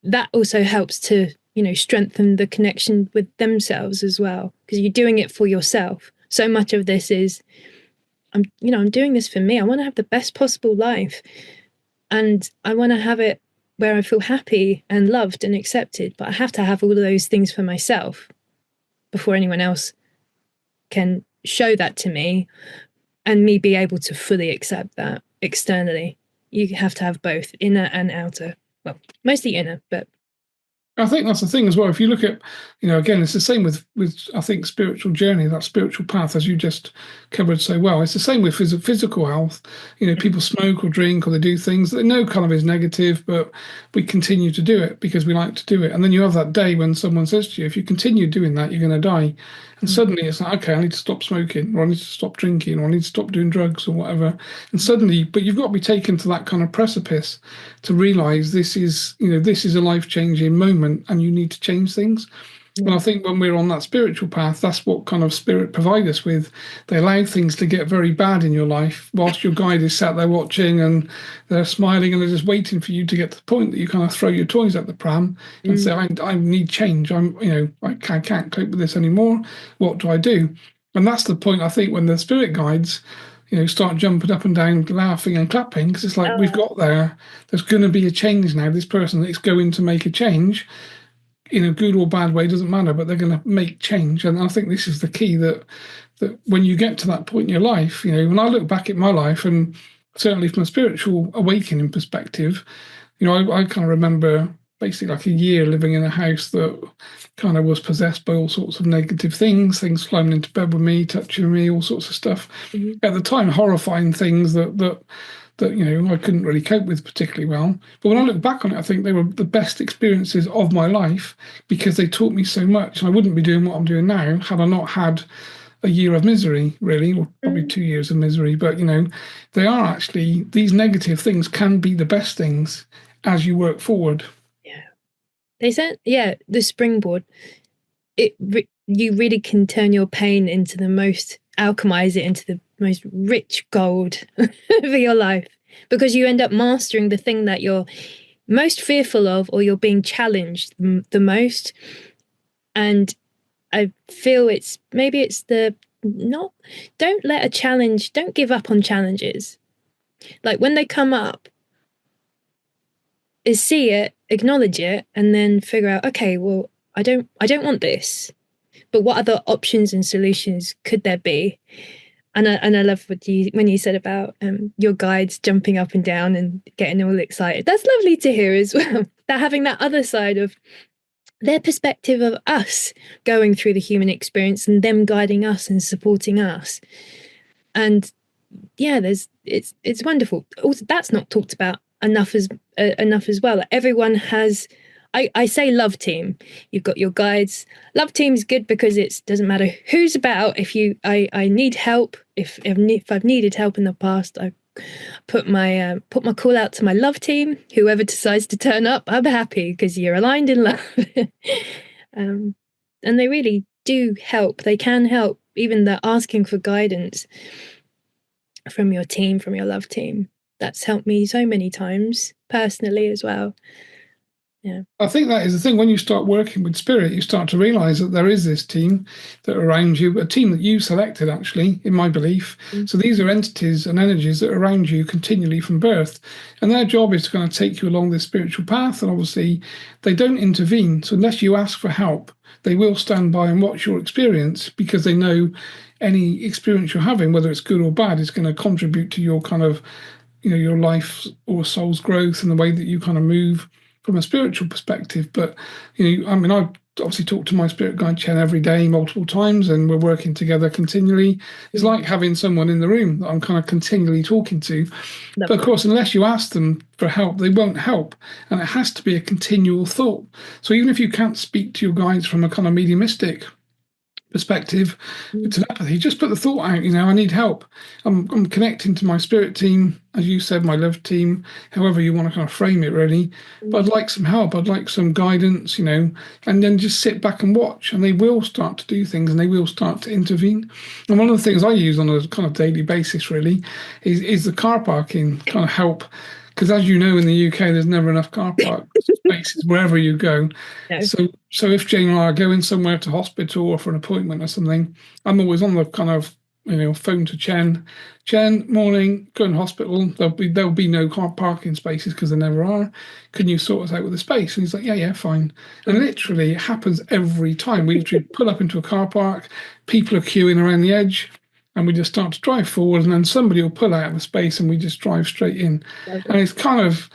that also helps to, strengthen the connection with themselves as well, because you're doing it for yourself. So much of this is, I'm doing this for me. I want to have the best possible life, and I want to have it where I feel happy and loved and accepted. But I have to have all of those things for myself before anyone else can show that to me and me be able to fully accept that externally. You have to have both inner and outer. Well, mostly inner, but I think that's the thing as well. If you look at, again, it's the same with I think spiritual journey, that spiritual path, as you just covered so well. It's the same with physical health. People smoke or drink or they do things that they know kind of is negative, but we continue to do it because we like to do it. And then you have that day when someone says to you, if you continue doing that, you're going to die. And suddenly it's like, okay, I need to stop smoking, or I need to stop drinking, or I need to stop doing drugs or whatever. And suddenly, but you've got to be taken to that kind of precipice to realize this is a life-changing moment and you need to change things. And I think when we're on that spiritual path, that's what kind of spirit provide us with. They allow things to get very bad in your life whilst your guide is sat there watching and they're smiling and they're just waiting for you to get to the point that you kind of throw your toys at the pram and say, I need change. I can't cope with this anymore. What do I do? And that's the point, I think, when the spirit guides, start jumping up and down, laughing and clapping, because it's like, we've got there. There's going to be a change now. This person is going to make a change in a good or bad way, doesn't matter, but they're going to make change. And I think this is the key that when you get to that point in your life, when I look back at my life, and certainly from a spiritual awakening perspective, I kind of remember basically like a year living in a house that kind of was possessed by all sorts of negative things climbing into bed with me, touching me, all sorts of stuff. At the time, horrifying things that I couldn't really cope with particularly well. But when I look back on it, I think they were the best experiences of my life because they taught me so much. And I wouldn't be doing what I'm doing now had I not had a year of misery, really, or probably 2 years of misery. But, they are actually, these negative things can be the best things as you work forward. Yeah. They said, the springboard, you really can turn your pain into alchemize it into the most rich gold for your life, because you end up mastering the thing that you're most fearful of, or you're being challenged the most. And I feel don't give up on challenges. Like when they come up, is see it, acknowledge it, and then figure out, okay, well, I don't want this, but what other options and solutions could there be? And I love when you said about your guides jumping up and down and getting all excited. That's lovely to hear as well. That having that other side of their perspective of us going through the human experience and them guiding us and supporting us. And it's wonderful. Also, that's not talked about enough as well. Like everyone has. I say love team. You've got your guides. Love team is good because it doesn't matter who's about. I need help. If I've needed help in the past, I put my call out to my love team. Whoever decides to turn up, I'm happy because you're aligned in love. And they really do help. They can help. Even the asking for guidance from your team, from your love team. That's helped me so many times personally as well. Yeah. I think that is the thing. When you start working with spirit, you start to realize that there is this team that are around you, a team that you selected, actually, in my belief. So these are entities and energies that are around you continually from birth. And their job is to kind of take you along this spiritual path. And obviously, they don't intervene. So unless you ask for help, they will stand by and watch your experience because they know any experience you're having, whether it's good or bad, is going to contribute to your kind of, your life or soul's growth and the way that you kind of move from a spiritual perspective. But I obviously talk to my spirit guide Chen every day, multiple times, and we're working together continually. It's like having someone in the room that I'm kind of continually talking to. But of course, unless you ask them for help, they won't help, and it has to be a continual thought. So even if you can't speak to your guides from a kind of mediumistic perspective, telepathy, just put the thought out, I need help. I'm connecting to my spirit team, as you said, my love team, however you want to kind of frame it, really. But I'd like some help. I'd like some guidance, and then just sit back and watch, and they will start to do things and they will start to intervene. And one of the things I use on a kind of daily basis, really, is the car parking kind of help. Because as you know, in the UK, there's never enough car park spaces wherever you go. No. So if Jane and I are going somewhere to hospital or for an appointment or something, I'm always on the kind of phone to Chen. Chen, morning, go in hospital. There'll be no car parking spaces because there never are. Can you sort us out with the space? And he's like, yeah, fine. And Mm. literally, it happens every time. We literally pull up into a car park, people are queuing around the edge, and we just start to drive forward, and then somebody will pull out of the space, and we just drive straight in. Love And it. it's kind of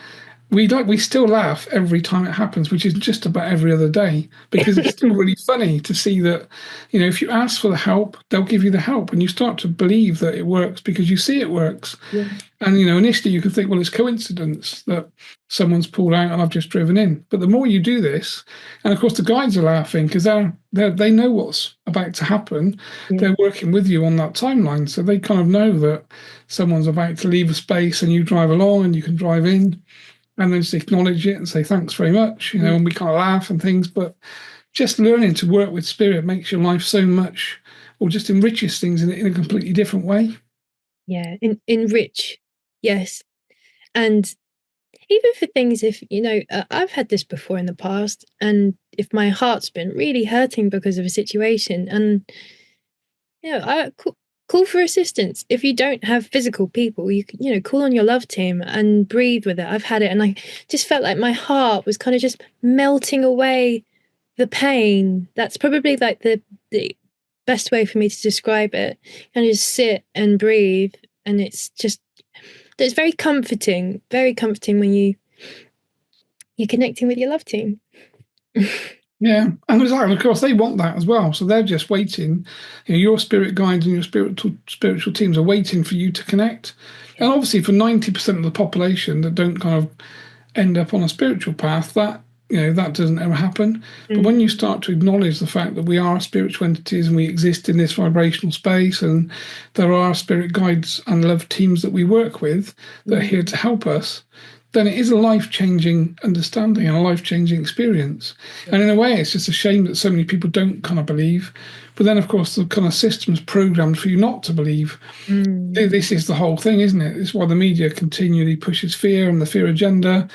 we still laugh every time it happens, which is just about every other day, because it's still really funny to see that, if you ask for the help, they'll give you the help, and you start to believe that it works because you see it works. Yeah. And initially you could think, well, it's coincidence that someone's pulled out and I've just driven in. But the more you do this, and of course the guides are laughing because they know what's about to happen. Yeah. They're working with you on that timeline, so they kind of know that someone's about to leave a space, and you drive along and you can drive in and then just acknowledge it and say thanks very much, Mm. and we kind of laugh and things. But just learning to work with spirit makes your life so much, or just enriches things in a completely different way. Yeah. Enrich. Yes. And even for things, if I've had this before in the past, and if my heart's been really hurting because of a situation, and I call for assistance. If you don't have physical people, you can, call on your love team and breathe with it. I've had it, and I just felt like my heart was kind of just melting away the pain. That's probably like the best way for me to describe it. And just sit and breathe, and it's very comforting when you're connecting with your love team. Yeah, and exactly. Of course, they want that as well. So they're just waiting. Your spirit guides and your spiritual teams are waiting for you to connect. And obviously, for 90% of the population that don't kind of end up on a spiritual path, that doesn't ever happen. But when you start to acknowledge the fact that we are spiritual entities and we exist in this vibrational space, and there are spirit guides and love teams that we work with that are here to help us, then it is a life-changing understanding and a life-changing experience. And in a way, it's just a shame that so many people don't kind of believe. But then, of course, the kind of system's programmed for you not to believe. Mm. This is the whole thing, isn't it? It's why the media continually pushes fear and the fear agenda.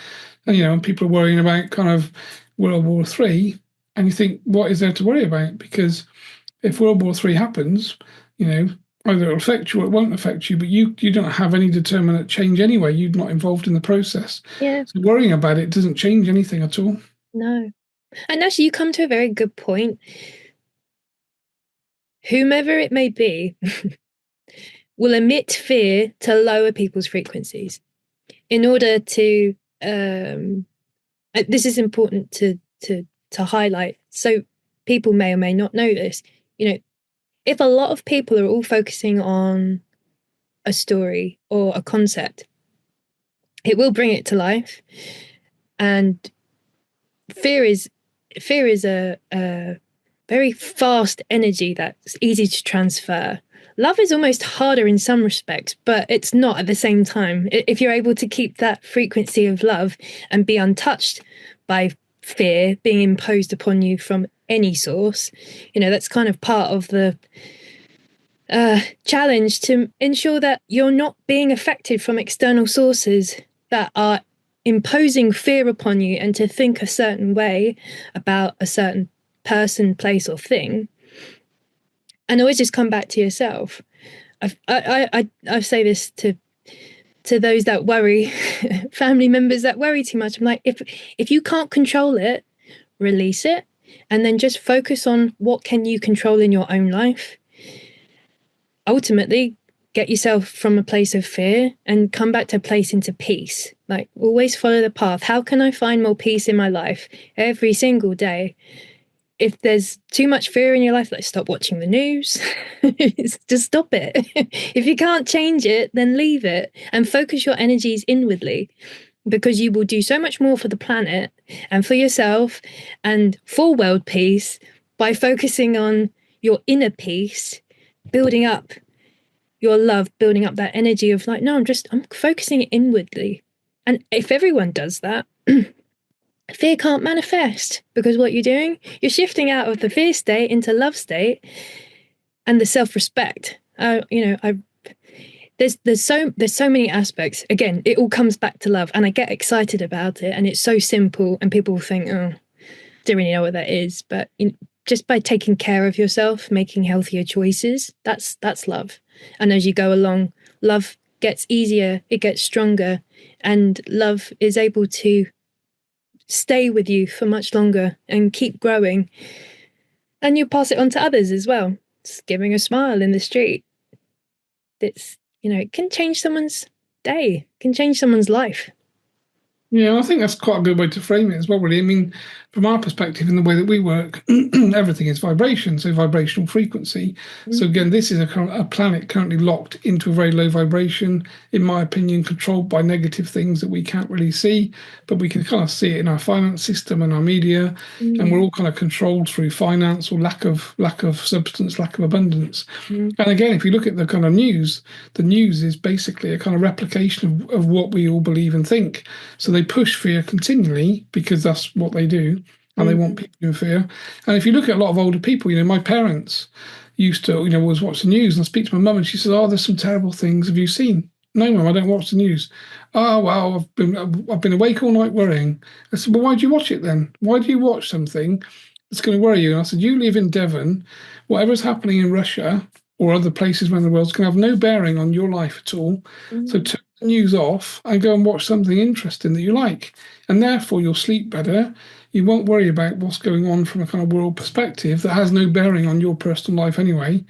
And people are worrying about kind of World War III. And you think, what is there to worry about? Because if World War III happens, either it'll affect you or it won't affect you, but you don't have any determinate change anyway. You're not involved in the process. Yeah, So worrying about it doesn't change anything at all. no. And actually, you come to a very good point. Whomever it may be will emit fear to lower people's frequencies in order to. This is important to highlight. So people may or may not know this. If a lot of people are all focusing on a story or a concept, it will bring it to life. And fear is a very fast energy that's easy to transfer. Love is almost harder in some respects, but it's not at the same time. If you're able to keep that frequency of love and be untouched by fear being imposed upon you from any source, that's kind of part of the challenge, to ensure that you're not being affected from external sources that are imposing fear upon you, and to think a certain way about a certain person, place, or thing, and always just come back to yourself. I say this to those that worry, family members that worry too much. I'm like, if you can't control it, release it, and then just focus on what can you control in your own life. Ultimately, get yourself from a place of fear and come back to a place into peace. Like, always follow the path. How can I find more peace in my life every single day? If there's too much fear in your life, like, stop watching the news. Just stop it. If you can't change it, then leave it and focus your energies inwardly, because you will do so much more for the planet and for yourself and for world peace by focusing on your inner peace, building up your love, building up that energy of like, no, I'm focusing it inwardly. And if everyone does that, fear can't manifest, because what you're doing, you're shifting out of the fear state into love state and the self-respect. There's so many aspects. Again, it all comes back to love, and I get excited about it, and it's so simple, and people think, oh, don't really know what that is, but just by taking care of yourself, making healthier choices, that's love. And as you go along, love gets easier, it gets stronger, and love is able to stay with you for much longer and keep growing. And you pass it on to others as well. Just giving a smile in the street. It's, it can change someone's day, can change someone's life. Yeah, I think that's quite a good way to frame it as well, really. I mean, from our perspective, in the way that we work, everything is vibration, so vibrational frequency. So again, this is a planet currently locked into a very low vibration, in my opinion, controlled by negative things that we can't really see, but we can kind of see it in our finance system and our media, and we're all kind of controlled through finance or lack of substance, lack of abundance. And again, if you look at the kind of news, the news is basically a kind of replication of what we all believe and think. So they push fear continually because that's what they do, and they want people in fear. And if you look at a lot of older people, my parents used to, always watch the news, and I speak to my mum, and she says, "Oh, there's some terrible things. Have you seen?" "No, mum, I don't watch the news." "Oh, well, I've been awake all night worrying." I said, "Well, why do you watch it then? Why do you watch something that's going to worry you?" And I said, "You live in Devon. Whatever's happening in Russia or other places around the world is going to have no bearing on your life at all. So turn the news off and go and watch something interesting that you like. And therefore, you'll sleep better. You won't worry about what's going on from a kind of world perspective that has no bearing on your personal life anyway."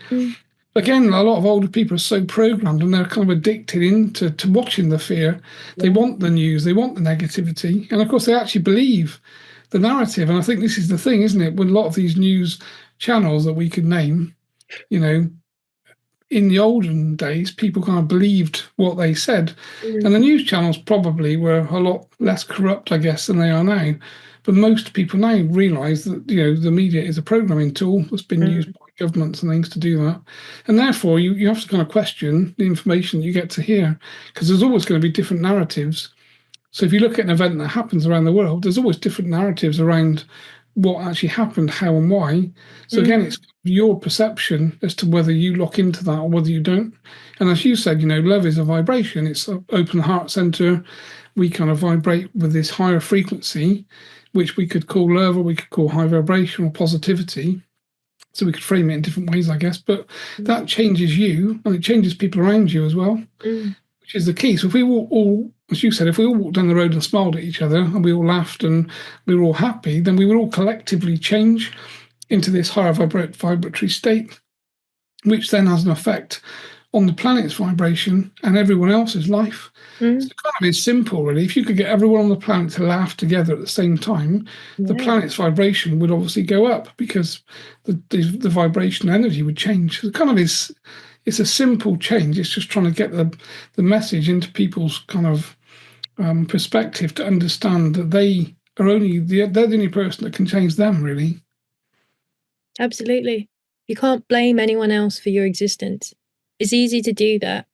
Again, a lot of older people are so programmed and they're kind of addicted into watching the fear. They want the news, they want the negativity. And of course, they actually believe the narrative. And I think this is the thing, isn't it? With a lot of these news channels that we could name, in the olden days, people kind of believed what they said. And the news channels probably were a lot less corrupt, I guess, than they are now. But most people now realise that, the media is a programming tool that's been used by governments and things to do that. And therefore, you have to kind of question the information that you get to hear, because there's always going to be different narratives. So if you look at an event that happens around the world, there's always different narratives around what actually happened, how and why. So again, it's your perception as to whether you lock into that or whether you don't. And as you said, love is a vibration. It's an open heart center. We kind of vibrate with this higher frequency, which we could call love, or we could call high vibration or positivity. So we could frame it in different ways, I guess. But that changes you, and it changes people around you as well, which is the key. So if we all, as you said, if we all walked down the road and smiled at each other and we all laughed and we were all happy, then we would all collectively change into this higher vibratory state, which then has an effect on the planet's vibration and everyone else's life. So it kind of is simple, really. If you could get everyone on the planet to laugh together at the same time, the planet's vibration would obviously go up because the vibration energy would change. So it kind of is. It's a simple change. It's just trying to get the message into people's kind of perspective to understand that they're the only person that can change them, really. Absolutely. You can't blame anyone else for your existence. It's easy to do that.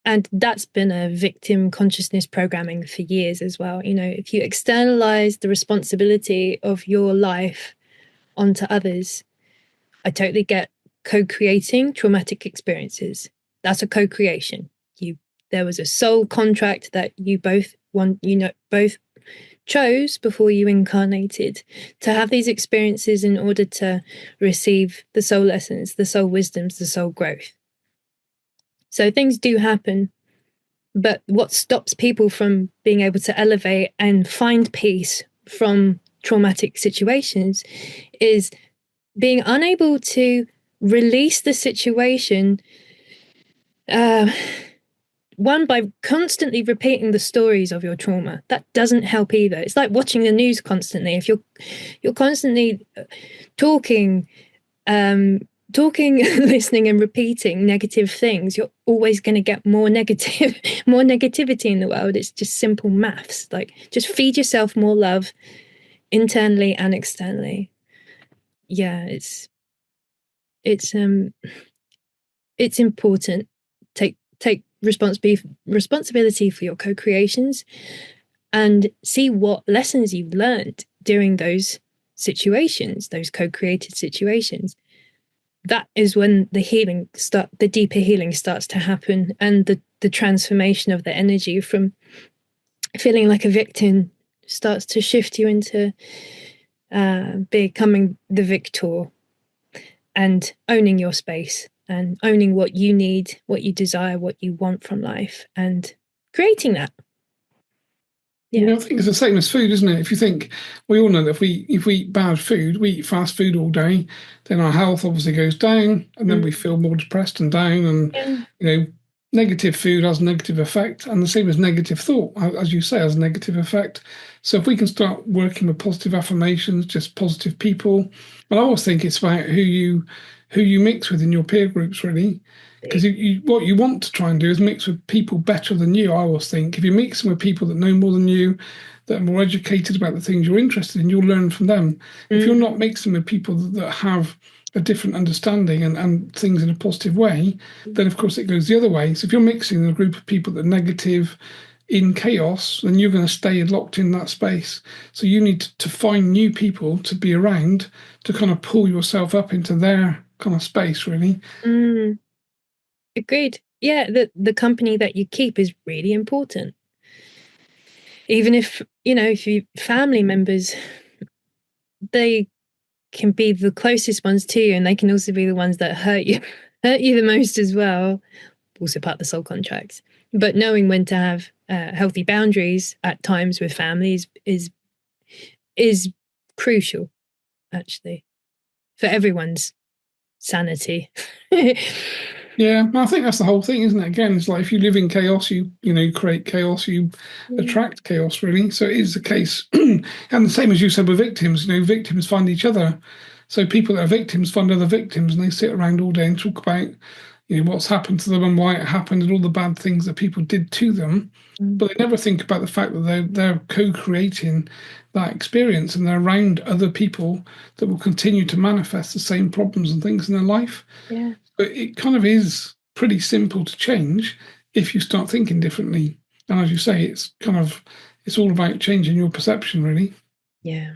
And that's been a victim consciousness programming for years as well. If you externalize the responsibility of your life onto others, I totally get co-creating traumatic experiences. That's a co-creation. There was a soul contract that you both both chose before you incarnated to have these experiences in order to receive the soul lessons, the soul wisdoms, the soul growth. So things do happen, but what stops people from being able to elevate and find peace from traumatic situations is being unable to release the situation, one, by constantly repeating the stories of your trauma. That doesn't help either. It's like watching the news constantly. If you're constantly talking, listening and repeating negative things, you're always going to get more negativity in the world. It's just simple maths. Like, just feed yourself more love internally and externally. Yeah, it's important. Take responsibility for your co-creations and see what lessons you've learned during those situations, those co-created situations. That is when the deeper healing starts to happen, and the transformation of the energy from feeling like a victim starts to shift you into becoming the victor and owning your space and owning what you need, what you desire, what you want from life, and creating that. Yeah. I think it's the same as food, isn't it? If you think, we all know that if we eat bad food, we eat fast food all day, then our health obviously goes down, and then we Mm. feel more depressed and down. And Yeah. negative food has a negative effect, and the same as negative thought, as you say, has a negative effect. So if we can start working with positive affirmations, just positive people, and I always think it's about who you mix with in your peer groups, really. Because what you want to try and do is mix with people better than you. I always think if you're mixing with people that know more than you, that are more educated about the things you're interested in, you'll learn from them. If you're Mm. not mixing with people that have a different understanding and things in a positive way, then of course it goes the other way. So if you're mixing in a group of people that are negative in chaos, then you're going to stay locked in that space. So you need to find new people to be around to kind of pull yourself up into their kind of space, really. Mm. Agreed. Yeah, the company that you keep is really important. Even if, if you family members, they can be the closest ones to you, and they can also be the ones that hurt you the most as well. Also part of the soul contracts. But knowing when to have healthy boundaries at times with families is crucial, actually, for everyone's sanity. Yeah, I think that's the whole thing, isn't it? Again, it's like if you live in chaos, you create chaos, you attract chaos, really. So it is the case, and the same as you said with victims. Victims find each other. So people that are victims find other victims, and they sit around all day and talk about, what's happened to them and why it happened and all the bad things that people did to them. But they never think about the fact that they're co-creating that experience, and they're around other people that will continue to manifest the same problems and things in their life. Yeah. But it kind of is pretty simple to change if you start thinking differently. And as you say, it's all about changing your perception, really. Yeah.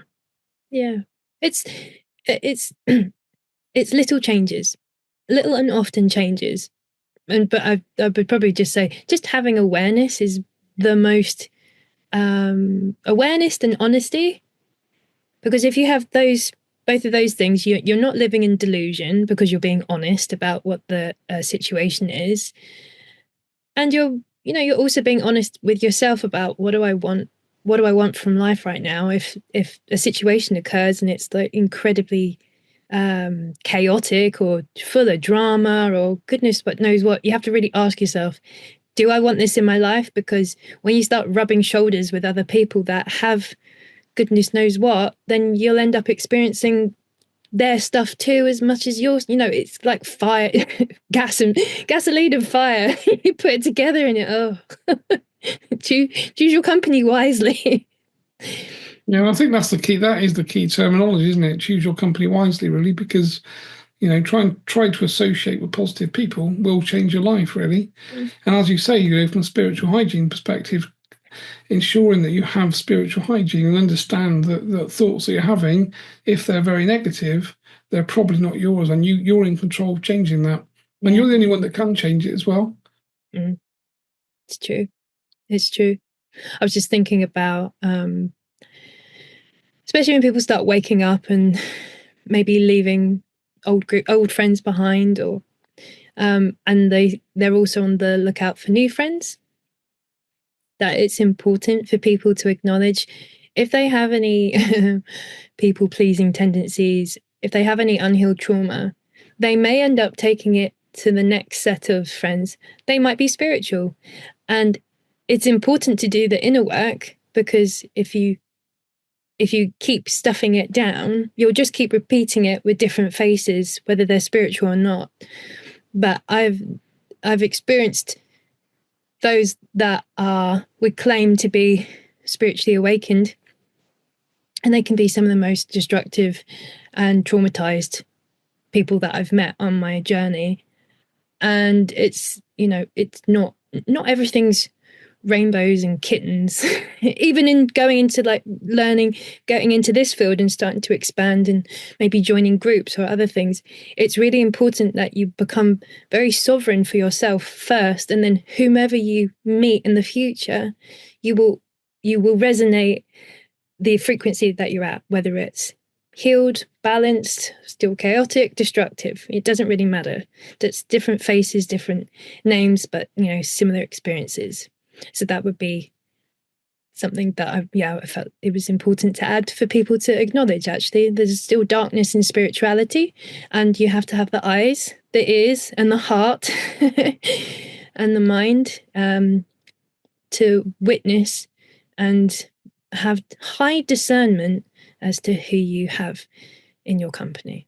Yeah. It's it's little changes, little and often changes. But I would probably just say just having awareness is the most awareness and honesty. Because if you have both of those things, you're not living in delusion because you're being honest about what the situation is, and you're also being honest with yourself about what do I want from life right now. If a situation occurs and it's like incredibly chaotic or full of drama or goodness but knows what, you have to really ask yourself, do I want this in my life? Because when you start rubbing shoulders with other people that have goodness knows what, then you'll end up experiencing their stuff too as much as yours. It's like fire, gasoline and fire. You put it together and choose your company wisely. Yeah, I think that's the key. That is the key terminology, isn't it? Choose your company wisely, really, because try to associate with positive people will change your life, really. And as you say, from a spiritual hygiene perspective, ensuring that you have spiritual hygiene and understand that the thoughts that you're having, if they're very negative, they're probably not yours, and you're in control of changing that. And you're the only one that can change it as well. It's true. It's true. I was just thinking about, especially when people start waking up and maybe leaving old friends behind, or and they're also on the lookout for new friends. That it's important for people to acknowledge if they have any people pleasing tendencies, if they have any unhealed trauma, they may end up taking it to the next set of friends. They might be spiritual, and it's important to do the inner work, because if you keep stuffing it down, you'll just keep repeating it with different faces, whether they're spiritual or not. But I've experienced those that would claim to be spiritually awakened, and they can be some of the most destructive and traumatized people that I've met on my journey. And it's not everything's rainbows and kittens. Even in going into getting into this field and starting to expand and maybe joining groups or other things, it's really important that you become very sovereign for yourself first, and then whomever you meet in the future, you will resonate the frequency that you're at, whether it's healed, balanced, still chaotic, destructive. It doesn't really matter. That's different faces, different names, but similar experiences. So that would be something that I felt it was important to add for people to acknowledge. Actually, there's still darkness in spirituality, and you have to have the eyes, the ears, and the heart, and the mind to witness and have high discernment as to who you have in your company.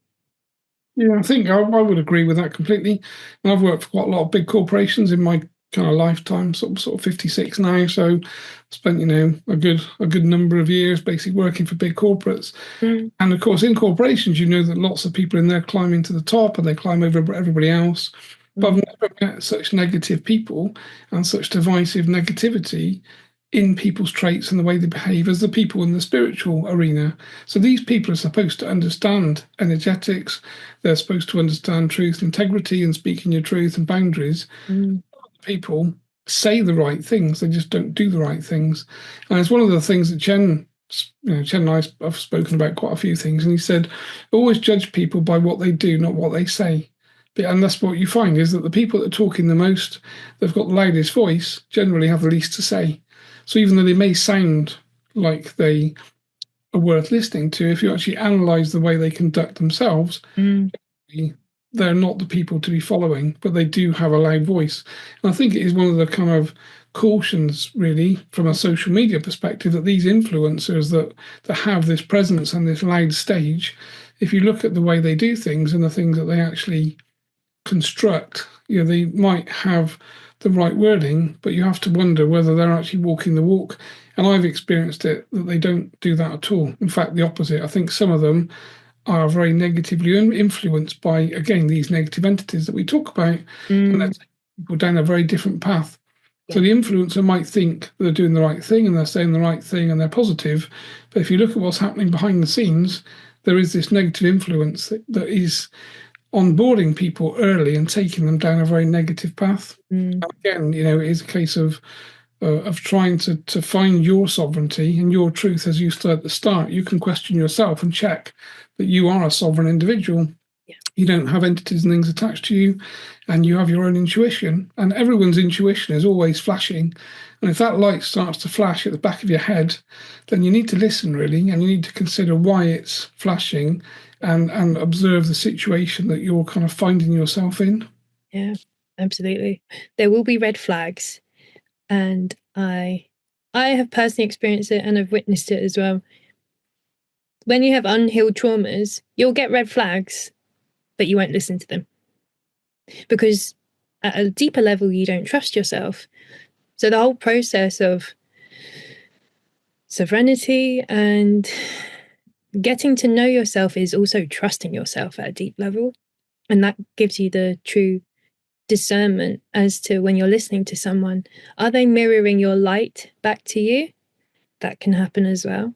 Yeah, I think I would agree with that completely. And I've worked for quite a lot of big corporations in my kind of lifetime, sort of 56 now. So spent, a good number of years basically working for big corporates. Mm. And of course, in corporations, you know that lots of people in there climbing to the top and they climb over everybody else. But I've never met such negative people and such divisive negativity in people's traits and the way they behave as the people in the spiritual arena. So these people are supposed to understand energetics. They're supposed to understand truth, integrity, and speaking your truth and boundaries. Mm. People say the right things, they just don't do the right things. And it's one of the things that Chen and I have spoken about quite a few things, and he said, always judge people by what they do, not what they say. And that's what you find is that the people that are talking the most, they've got the loudest voice, generally have the least to say. So even though they may sound like they are worth listening to, if you actually analyze the way they conduct themselves, they're not the people to be following, but they do have a loud voice. And I think it is one of the kind of cautions, really, from a social media perspective, that these influencers that have this presence and this loud stage, if you look at the way they do things and the things that they actually construct, they might have the right wording, but you have to wonder whether they're actually walking the walk. And I've experienced it that they don't do that at all. In fact, the opposite. I think some of them are very negatively influenced by, again, these negative entities that we talk about, and they're taking people down a very different path. Yeah. So the influencer might think they're doing the right thing and they're saying the right thing and they're positive, but if you look at what's happening behind the scenes, there is this negative influence that is onboarding people early and taking them down a very negative path. Again, it is a case of trying to find your sovereignty and your truth as you start at the start. You can question yourself and check that you are a sovereign individual. Yeah. You don't have entities and things attached to you, and you have your own intuition. And everyone's intuition is always flashing. And if that light starts to flash at the back of your head, then you need to listen, really, and you need to consider why it's flashing and observe the situation that you're kind of finding yourself in. Yeah, absolutely. There will be red flags. And I have personally experienced it and I've witnessed it as well. When you have unhealed traumas, you'll get red flags, but you won't listen to them. Because at a deeper level, you don't trust yourself. So the whole process of sovereignty and getting to know yourself is also trusting yourself at a deep level. And that gives you the true discernment as to when you're listening to someone, are they mirroring your light back to you? That can happen as well.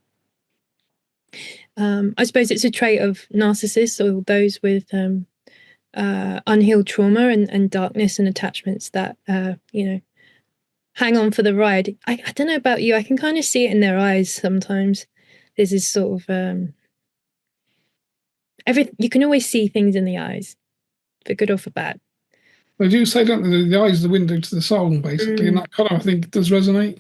I suppose it's a trait of narcissists or those with unhealed trauma and darkness and attachments that hang on for the ride. I don't know about you, I can kind of see it in their eyes sometimes. There's this sort of you can always see things in the eyes, for good or for bad. They do say, don't they, the eye is the window to the soul, basically, and that kind of, I think, does resonate.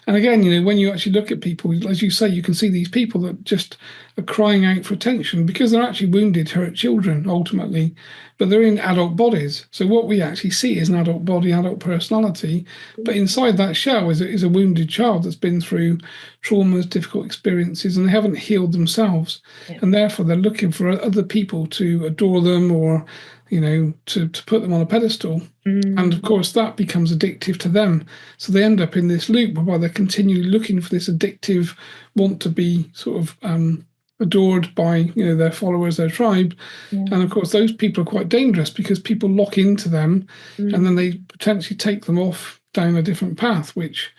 And again, when you actually look at people, as you say, you can see these people that just are crying out for attention because they're actually wounded, hurt children, ultimately, but they're in adult bodies. So what we actually see is an adult body, adult personality, but inside that shell is a wounded child that's been through traumas, difficult experiences, and they haven't healed themselves. Yeah. And therefore, they're looking for other people to adore them or to put them on a pedestal. And of course, that becomes addictive to them. So they end up in this loop whereby they're continually looking for this addictive, want to be sort of adored by their followers, their tribe. Yeah. And of course, those people are quite dangerous because people lock into them and then they potentially take them off down a different path, which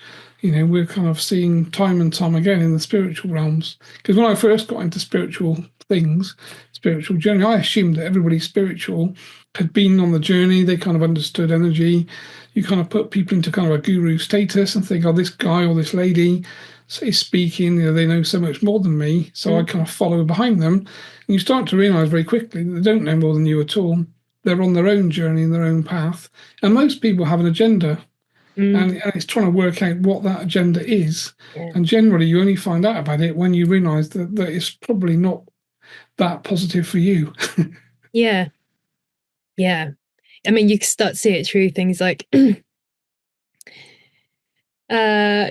we're kind of seeing time and time again in the spiritual realms. Because when I first got into spiritual things, spiritual journey, I assumed that everybody spiritual had been on the journey. They kind of understood energy. You kind of put people into kind of a guru status and think, oh, this guy or this lady, is speaking. They know so much more than me, so I mm, kind of follow behind them. And you start to realize very quickly that they don't know more than you at all. They're on their own journey and their own path. And most people have an agenda, mm, and it's trying to work out what that agenda is. yeah, And generally, you only find out about it when you realize that it's probably not that positive for you. yeah, yeah. I mean, you can start to see it through things like uh,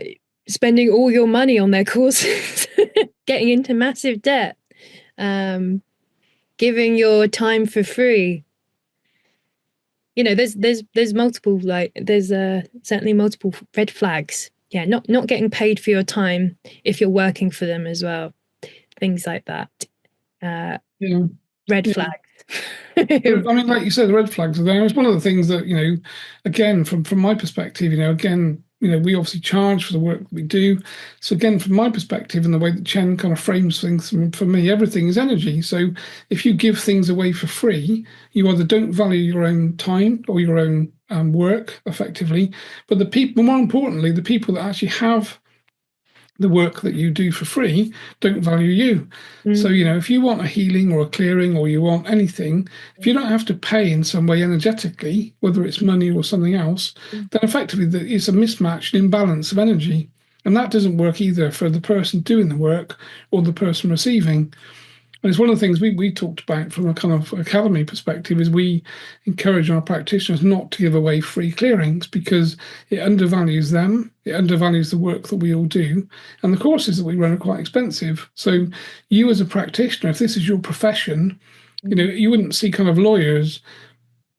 spending all your money on their courses, getting into massive debt, um, giving your time for free. There's multiple there's certainly multiple red flags. Yeah, not getting paid for your time if you're working for them as well. Things like that. Uh, Yeah. red Yeah. flags. I mean, like you said, the red flags are there. It's one of the things that, again, from my perspective, again, we obviously charge for the work that we do. So again, from my perspective and the way that Chen kind of frames things, for me, everything is energy. So if you give things away for free, you either don't value your own time or your own work effectively. But the people, more importantly, the people that actually have the work that you do for free don't value you. So, Mm, if you want a healing or a clearing or you want anything, if you don't have to pay in some way energetically, whether it's money or something else, mm, then effectively it's a mismatch, an imbalance of energy. And that doesn't work either for the person doing the work or the person receiving. And it's one of the things we talked about from a kind of academy perspective is we encourage our practitioners not to give away free clearings because it undervalues them, it undervalues the work that we all do, and the courses that we run are quite expensive. So you as a practitioner, if this is your profession, mm, you wouldn't see kind of lawyers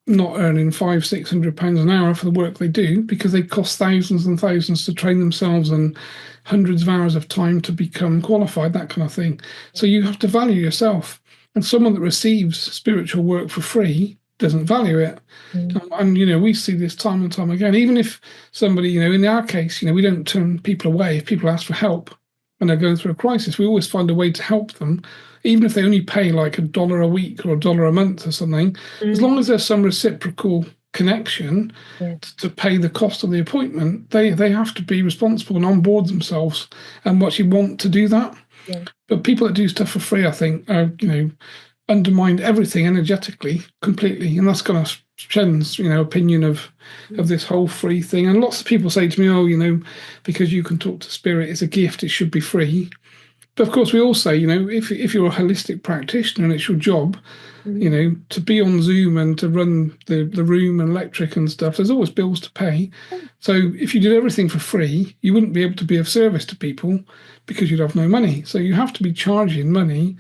not earning £500-600 an hour for the work they do because they cost thousands and thousands to train themselves and hundreds of hours of time to become qualified, that kind of thing. So you have to value yourself. And someone that receives spiritual work for free doesn't value it. mm, And we see this time and time again. Even if somebody, in our case, we don't turn people away if people ask for help and they're going through a crisis. We always find a way to help them, even if they only pay like $1 a week or $1 a month or something. As mm, long as there's some reciprocal connection yeah, to pay the cost of the appointment, they have to be responsible and on board themselves and actually want to do that. yeah, But people that do stuff for free, I think, are, undermine everything energetically completely, and that's kind of Chen's, opinion of mm, this whole free thing. And lots of people say to me, "Oh, because you can talk to spirit, it's a gift; it should be free." But of course, we all say, if you're a holistic practitioner and it's your job, mm, to be on Zoom and to run the room and electric and stuff, there's always bills to pay. So if you did everything for free, you wouldn't be able to be of service to people because you'd have no money. So you have to be charging money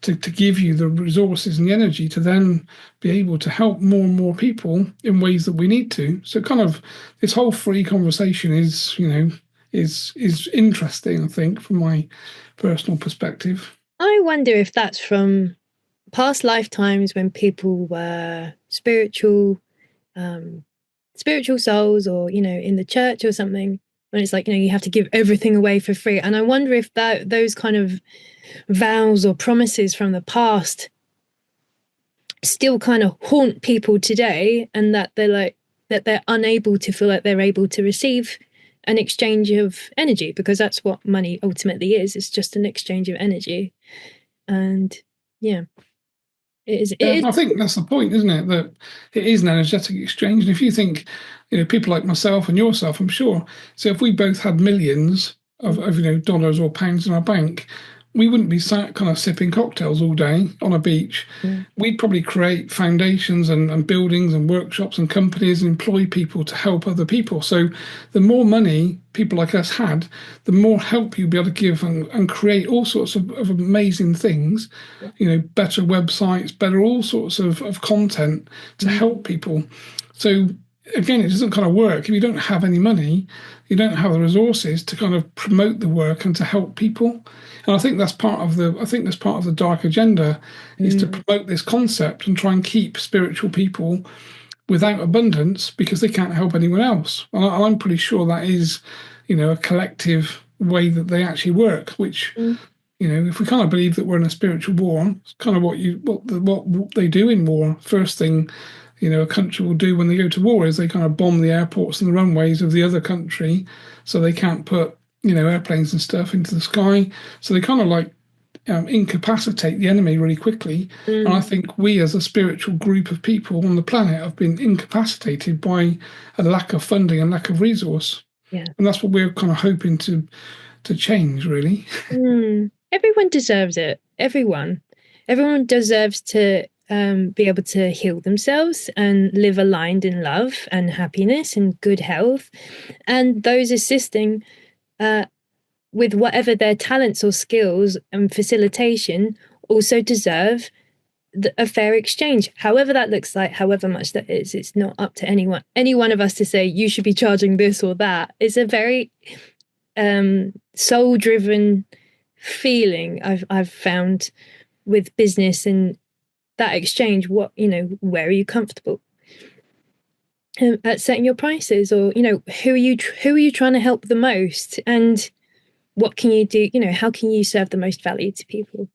to give you the resources and the energy to then be able to help more and more people in ways that we need to. So kind of this whole free conversation is interesting, I think, from my personal perspective. I wonder if that's from past lifetimes when people were um, spiritual souls, or in the church or something. When it's like you have to give everything away for free, and I wonder if that those kind of vows or promises from the past still kind of haunt people today, and that they're unable to feel like they're able to receive an exchange of energy, because that's what money ultimately is. It's just an exchange of energy. And yeah, it Yeah, is. I think that's the point, isn't it? That it is an energetic exchange. And if you think, people like myself and yourself, I'm sure. So if we both had millions of dollars or pounds in our bank, we wouldn't be sat kind of sipping cocktails all day on a beach. Mm, We'd probably create foundations and buildings and workshops and companies and employ people to help other people. So the more money people like us had, the more help you'd be able to give and create all sorts of amazing things, better websites, better all sorts of content to mm, help people. So again, it doesn't kind of work if you don't have any money, you don't have the resources to kind of promote the work and to help people. And I think that's part of the dark agenda is to mm, promote this concept and try and keep spiritual people without abundance because they can't help anyone else. And I'm pretty sure that is, a collective way that they actually work, which mm, if we kind of believe that we're in a spiritual war, it's kind of what they do in war. First thing, a country will do when they go to war is they kind of bomb the airports and the runways of the other country, so they can't put airplanes and stuff into the sky. So they kind of like incapacitate the enemy really quickly. And I Mm, think we as a spiritual group of people on the planet have been incapacitated by a lack of funding and lack of resource. yeah. And that's what we're kind of hoping to change, really. Everyone deserves it. Everyone. Everyone deserves to be able to heal themselves and live aligned in love and happiness and good health. And those assisting uh, with whatever their talents or skills and facilitation also deserve a fair exchange, however that looks like, however much that is. It's not up to any one of us to say you should be charging this or that. It's a very soul driven feeling I've found with business and that exchange. What, where are you comfortable at setting your prices, or who are you trying to help the most, and what can you do, how can you serve the most value to people?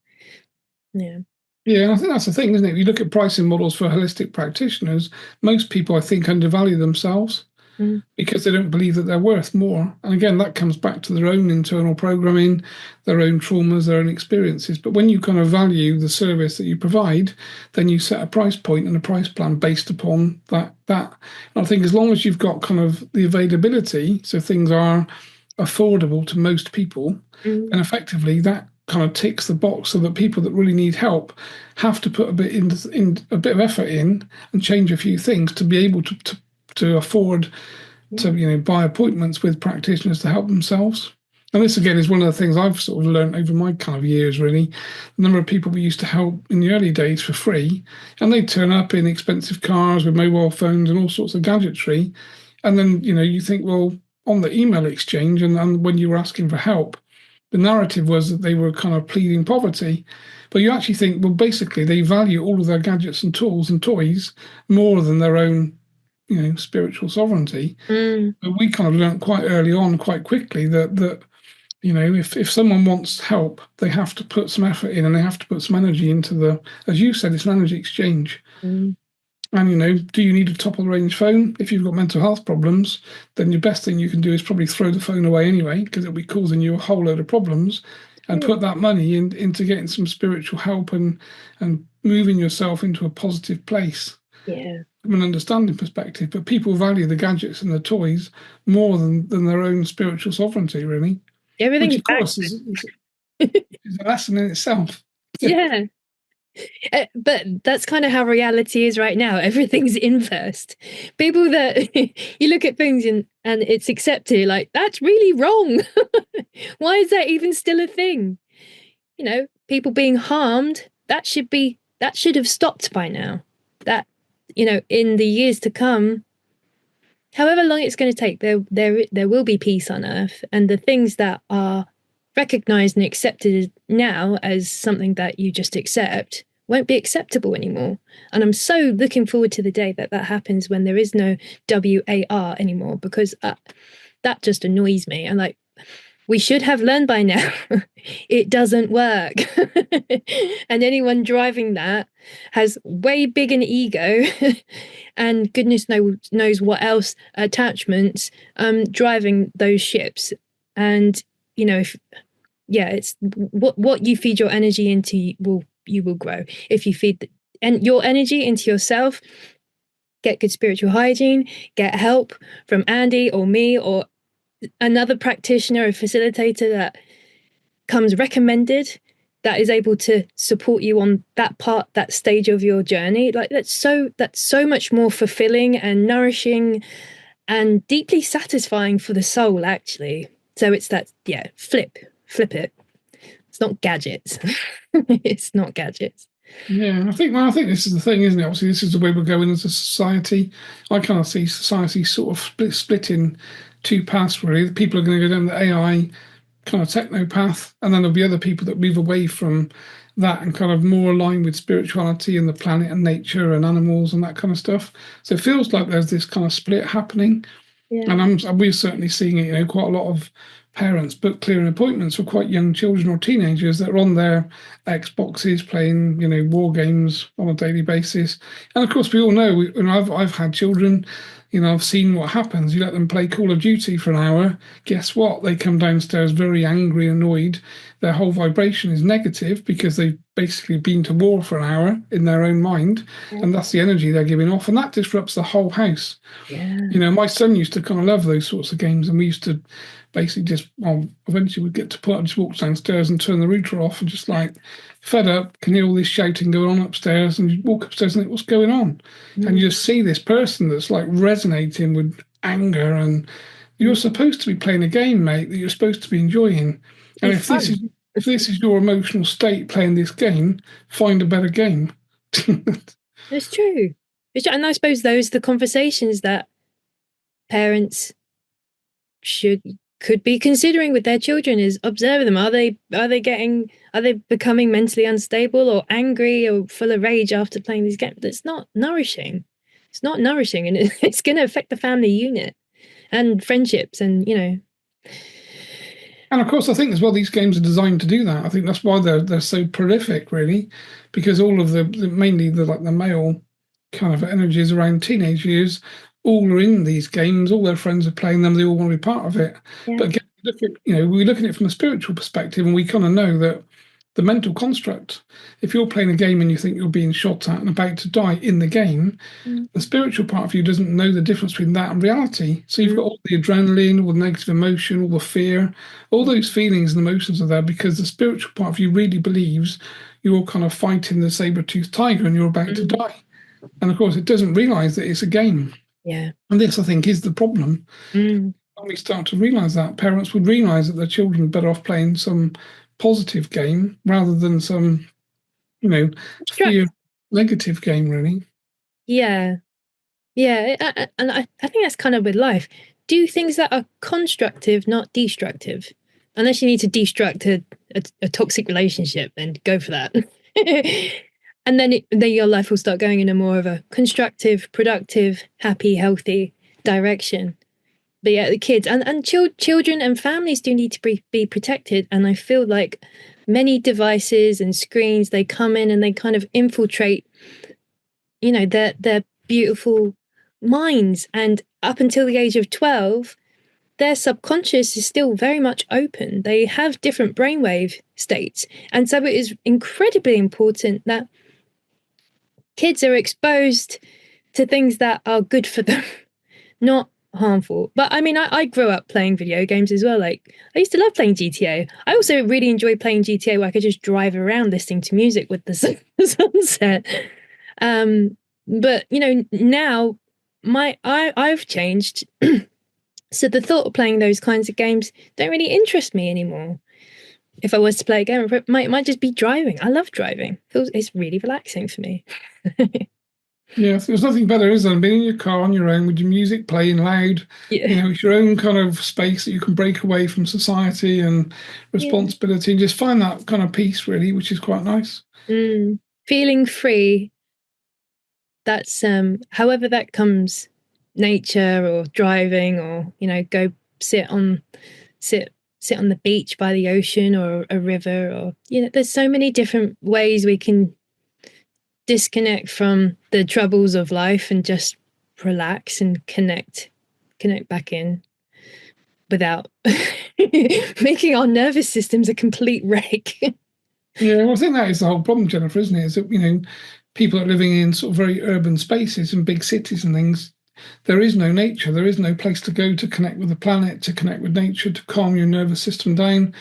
Yeah. Yeah, and I think that's the thing, isn't it? If you look at pricing models for holistic practitioners, most people, I think, undervalue themselves Mm, because they don't believe that they're worth more. And again, that comes back to their own internal programming, their own traumas, their own experiences. But when you kind of value the service that you provide, then you set a price point and a price plan based upon that. And I think as long as you've got kind of the availability, so things are affordable to most people, mm, then effectively that kind of ticks the box so that people that really need help have to put a bit in a bit of effort in and change a few things to be able to afford yeah. to buy appointments with practitioners to help themselves. And this again is one of the things I've sort of learned over my kind of years, really. The number of people we used to help in the early days for free, and they'd turn up in expensive cars with mobile phones and all sorts of gadgetry. And then, you think, well, on the email exchange and when you were asking for help, the narrative was that they were kind of pleading poverty. But you actually think, well, basically, they value all of their gadgets and tools and toys more than their own, spiritual sovereignty. Mm, But we kind of learned quite early on, quite quickly, that if someone wants help, they have to put some effort in and they have to put some energy into as you said, it's an energy exchange. mm, And do you need a top of the range phone? If you've got mental health problems, then your best thing you can do is probably throw the phone away anyway, because it'll be causing you a whole load of problems, and yeah. put that money into getting some spiritual help and moving yourself into a positive place Yeah. from an understanding perspective. But people value the gadgets and the toys more than their own spiritual sovereignty, really, which Everything's of back. course is a lesson in itself. Yeah. But that's kind of how reality is right now. Everything's inversed. People that you look at things and it's accepted, like, that's really wrong. Why is that even still a thing? People being harmed, that should have stopped by now. That, in the years to come, however long it's going to take, there will be peace on earth, and the things that are recognized and accepted now as something that you just accept won't be acceptable anymore. And I'm so looking forward to the day that that happens, when there is no WAR anymore, because that just annoys me. And like, we should have learned by now it doesn't work. And anyone driving that has way big an ego and goodness knows what else attachments driving those ships. And if it's what you feed your energy into, you will grow. If you feed and your energy into yourself, get good spiritual hygiene, get help from Andy or me or another practitioner or facilitator that comes recommended, that is able to support you on that stage of your journey. Like, that's so much more fulfilling and nourishing and deeply satisfying for the soul, actually. So it's that, yeah, flip it. It's not gadgets. It's not gadgets. Yeah, I think this is the thing, isn't it? Obviously, this is the way we're going as a society. I kind of see society sort of split in two paths, really. The people are going to go down the AI kind of techno path, and then there'll be other people that move away from that and kind of more align with spirituality and the planet and nature and animals and that kind of stuff. So it feels like there's this kind of split happening. Yeah. And we're certainly seeing it, quite a lot of parents book clearing appointments for quite young children or teenagers that are on their Xboxes playing, war games on a daily basis. And of course, we all know, I've had children, I've seen what happens. You let them play Call of Duty for an hour. Guess what? They come downstairs very angry, annoyed. Their whole vibration is negative because they've basically been to war for an hour in their own mind, Yeah. and that's the energy they're giving off, and that disrupts the whole house. Yeah. My son used to kind of love those sorts of games, and we used to basically eventually we'd get to put, just walk downstairs and turn the router off, and just like fed up, can hear all this shouting going on upstairs, and you walk upstairs and think, what's going on? And you Mm. just see this person that's like resonating with anger, and you're Mm. supposed to be playing a game, mate, that you're supposed to be enjoying. And Be if fun. this is your emotional state playing this game, find a better game. It's true. It's true. And I suppose those are the conversations that parents could be considering with their children, is observe them. Are they becoming mentally unstable or angry or full of rage after playing these games? That's not nourishing. It's not nourishing, and it's going to affect the family unit and friendships, and And of course, I think as well, these games are designed to do that. I think that's why they're so prolific, really, because all of mainly the male kind of energies around teenage years, all are in these games. All their friends are playing them. They all want to be part of it. yeah. But again, we look at it from a spiritual perspective, and we kind of know that the mental construct. If you're playing a game and you think you're being shot at and about to die in the game, Mm. the spiritual part of you doesn't know the difference between that and reality. So you've got all the adrenaline, all the negative emotion, all the fear, all those feelings and emotions are there because the spiritual part of you really believes you're kind of fighting the saber-toothed tiger and you're about to Mm. die. And of course, it doesn't realize that it's a game. Yeah. And this, I think, is the problem. Mm. When we start to realize that, parents would realize that their children are better off playing some positive game rather than some, fear negative game, really. Yeah. Yeah. And I think that's kind of with life. Do things that are constructive, not destructive. Unless you need to destruct a toxic relationship, then go for that. And then your life will start going in a more of a constructive, productive, happy, healthy direction. But yeah, the kids and children and families do need to be protected. And I feel like many devices and screens, they come in and they kind of infiltrate, their beautiful minds. And up until the age of 12, their subconscious is still very much open. They have different brainwave states. And so it is incredibly important that kids are exposed to things that are good for them, not harmful. But I mean, I grew up playing video games as well. Like, I used to love playing GTA. I also really enjoyed playing GTA where I could just drive around listening to music with the sunset. But now I've changed. So the thought of playing those kinds of games don't really interest me anymore. If I was to play again, it might just be driving. I love driving. It's really relaxing for me. Yeah, there's nothing better, is there, than being in your car on your own with your music playing loud. Yeah. It's your own kind of space that you can break away from society and Yeah. responsibility and just find that kind of peace, really, which is quite nice. Feeling free. That's however that comes, nature or driving, or go sit on the beach by the ocean or a river, or there's so many different ways we can disconnect from the troubles of life and just relax and connect back in without making our nervous systems a complete wreck. Yeah, well, I think that is the whole problem, Jennifer, isn't it? Is that, people are living in sort of very urban spaces and big cities and things. There is no nature. There is no place to go to connect with the planet, to connect with nature, to calm your nervous system down.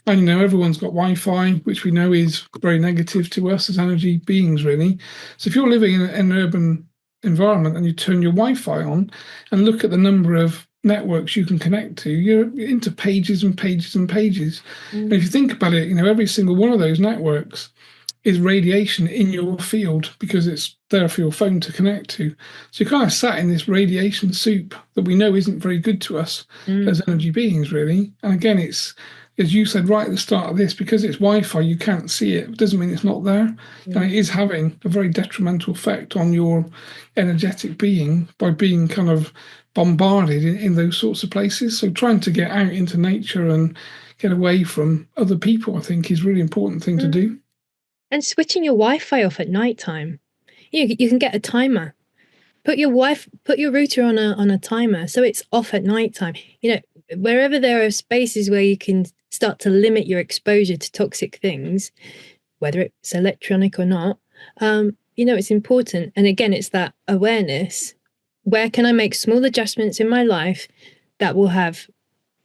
And, everyone's got Wi-Fi, which we know is very negative to us as energy beings, really. So if you're living in an urban environment and you turn your Wi-Fi on and look at the number of networks you can connect to, you're into pages and pages and pages. And if you think about it, every single one of those networks is radiation in your field because it's there for your phone to connect to. So you're kind of sat in this radiation soup that we know isn't very good to us as energy beings, really. And again, it's, as you said right at the start of this, because it's Wi-Fi, you can't see it. It doesn't mean it's not there. And it is having a very detrimental effect on your energetic being by being kind of bombarded in those sorts of places. So trying to get out into nature and get away from other people, I think, is a really important thing to do. And switching your Wi-Fi off at night time. You can get a timer. put your router on a timer so it's off at night time. You know, wherever there are spaces where you can start to limit your exposure to toxic things, whether it's electronic or not, you know, it's important. And again, it's that awareness. Where can I make small adjustments in my life that will have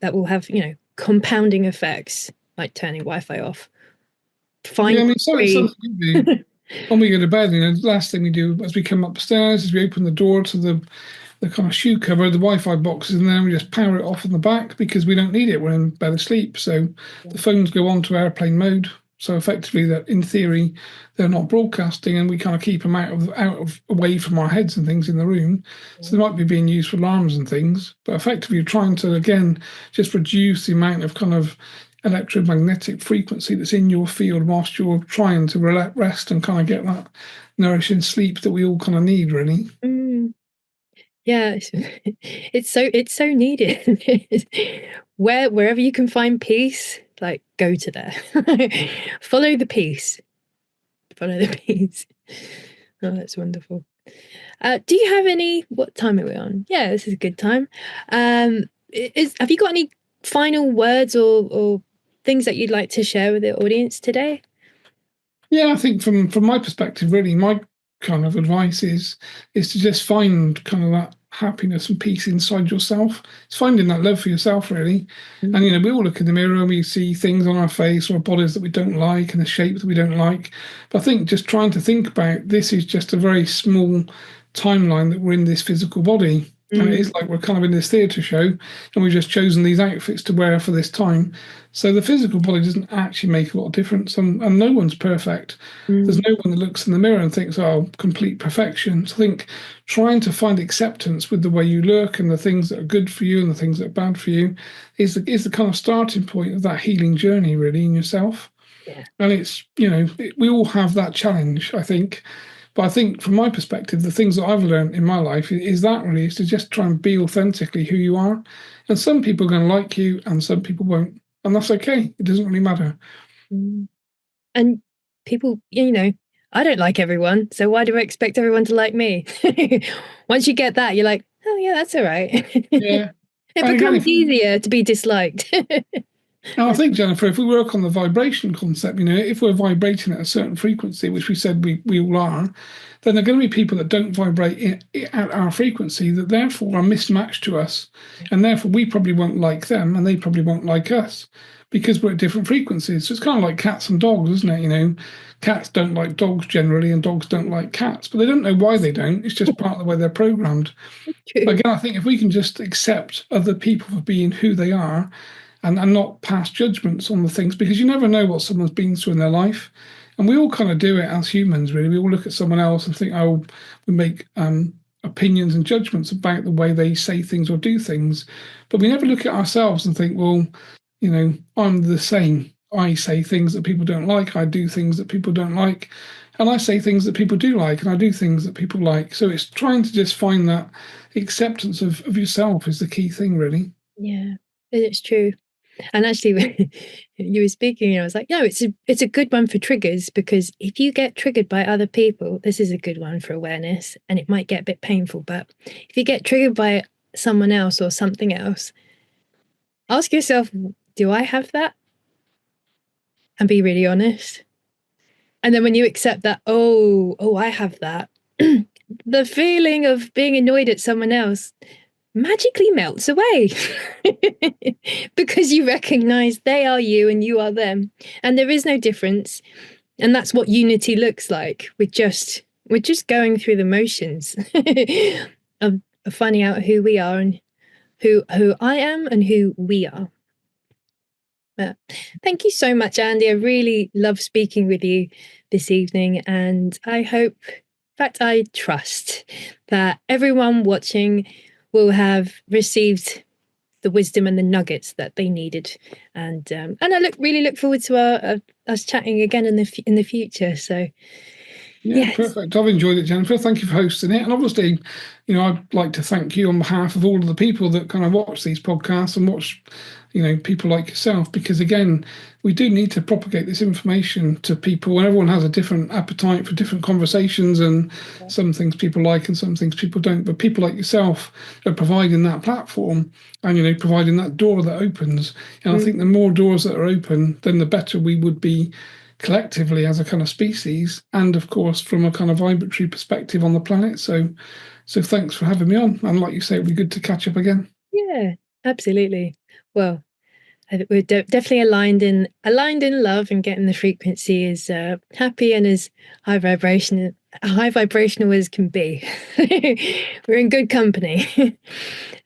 you know, compounding effects, like turning Wi-Fi off. Yeah, I Find mean, so it's free. something we do when we go to bed. You know, the last thing we do as we come upstairs is we open the door to the kind of shoe cover, the Wi-Fi boxes, and then we just power it off in the back because we don't need it. We're in bed asleep, so the phones go on to airplane mode. So effectively, that in theory, they're not broadcasting, and we kind of keep them out of away from our heads and things in the room. So they might be being used for alarms and things, but effectively, you're trying to again just reduce the amount of kind of electromagnetic frequency that's in your field whilst you're trying to rest and kind of get that nourishing sleep that we all kind of need, really. Mm, yeah, it's so needed. Wherever you can find peace, like go to there. Follow the peace. Follow the peace. Oh, that's wonderful. Do you have any? What time are we on? Yeah, this is a good time. Have you got any final words or things that you'd like to share with the audience today? Yeah, I think from my perspective, really, my kind of advice is to just find kind of that happiness and peace inside yourself. It's finding that love for yourself, really. And you know, we all look in the mirror and we see things on our face or our bodies that we don't like and the shape that we don't like. But I think just trying to think about this is just a very small timeline that we're in this physical body. And it Mm, is like we're kind of in this theatre show, and we've just chosen these outfits to wear for this time. So the physical body doesn't actually make a lot of difference, and no one's perfect. There's mm, no one that looks in the mirror and thinks, "Oh, complete perfection." So I think trying to find acceptance with the way you look and the things that are good for you and the things that are bad for you is the kind of starting point of that healing journey, really, in yourself. yeah. And it's, you know, we all have that challenge, I think. But I think from my perspective, the things that I've learned in my life is that really is to just try and be authentically who you are. And some people are going to like you and some people won't. And that's okay. It doesn't really matter. Mm. And people, you know, I don't like everyone, so why do I expect everyone to like me? Once you get that, you're like, oh yeah, that's all right. Yeah. It And again, becomes if we, easier to be disliked. and I think, Jennifer, if we work on the vibration concept, you know, if we're vibrating at a certain frequency, which we said we all are, then there are going to be people that don't vibrate at our frequency that therefore are mismatched to us. And therefore we probably won't like them and they probably won't like us because we're at different frequencies. So it's kind of like cats and dogs, isn't it? You know, cats don't like dogs generally and dogs don't like cats, but they don't know why they don't. It's just part of the way they're programmed. But True. again, I think if we can just accept other people for being who they are and not pass judgments on the things, because you never know what someone's been through in their life. And we all kind of do it as humans, really. We all look at someone else and think, oh, we make opinions and judgments about the way they say things or do things. But we never look at ourselves and think, well, you know, I'm the same. I say things that people don't like. I do things that people don't like. And I say things that people do like. And I do things that people like. So it's trying to just find that acceptance of yourself is the key thing, really. Yeah, it's true. And actually, when you were speaking, I was like, no, it's a good one for triggers because if you get triggered by other people, this is a good one for awareness, and it might get a bit painful. But if you get triggered by someone else or something else, ask yourself, do I have that? And be really honest. And then when you accept that, oh, I have that, the feeling of being annoyed at someone else magically melts away because you recognize they are you and you are them, and there is no difference. And that's what unity looks like. We're just going through the motions of finding out who we are and who I am and who we are. But thank you so much, Andy. I really love speaking with you this evening, and I hope, in fact, I trust that everyone watching will have received the wisdom and the nuggets that they needed. And I really look forward to us chatting again in the future. So Yeah, Yes. perfect. I've enjoyed it, Jennifer. Thank you for hosting it. And obviously, I'd like to thank you on behalf of all of the people that kind of watch these podcasts and watch, people like yourself, because again, we do need to propagate this information to people, and everyone has a different appetite for different conversations, and some things people like and some things people don't. But people like yourself are providing that platform and, providing that door that opens. And I think the more doors that are open, then the better we would be collectively as a kind of species, and of course from a kind of vibratory perspective on the planet. So thanks for having me on, and like you say, it'd be good to catch up again. Yeah, absolutely. Well, we're definitely aligned in love, and getting the frequency as happy and as high vibrational as can be. We're in good company.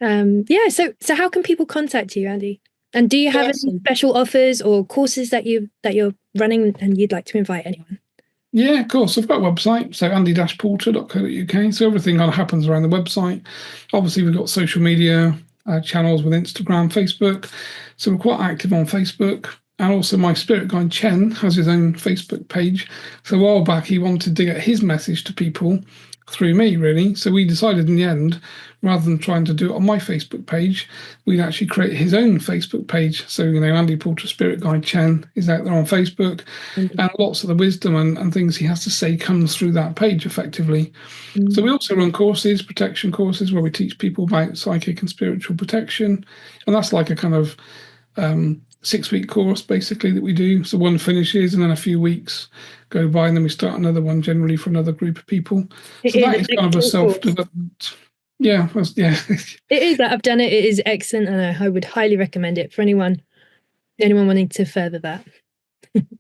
Yeah. So how can people contact you, Andy? And do you have Yeah, any special offers or courses that you're running and you'd like to invite anyone? yeah, of course. I've got a website, so andy-porter.co.uk. So everything kind of happens around the website. Obviously, we've got social media channels with Instagram, Facebook. So we're quite active on Facebook. And also my spirit guide Chen has his own Facebook page. So a while back, he wanted to get his message to people through me, really. So we decided in the end, rather than trying to do it on my Facebook page, we'd actually create his own Facebook page. So, Andy Porter Spirit Guide Chen is out there on Facebook, and lots of the wisdom and things he has to say comes through that page effectively. So we also run courses, protection courses, where we teach people about psychic and spiritual protection. And that's like a kind of 6-week course basically that we do. So one finishes and then a few weeks go by and then we start another one, generally for another group of people. It So is that an is kind of a excellent course. self-development. Yeah, yeah. It is that I've done it. It is excellent, and I would highly recommend it for anyone wanting to further that.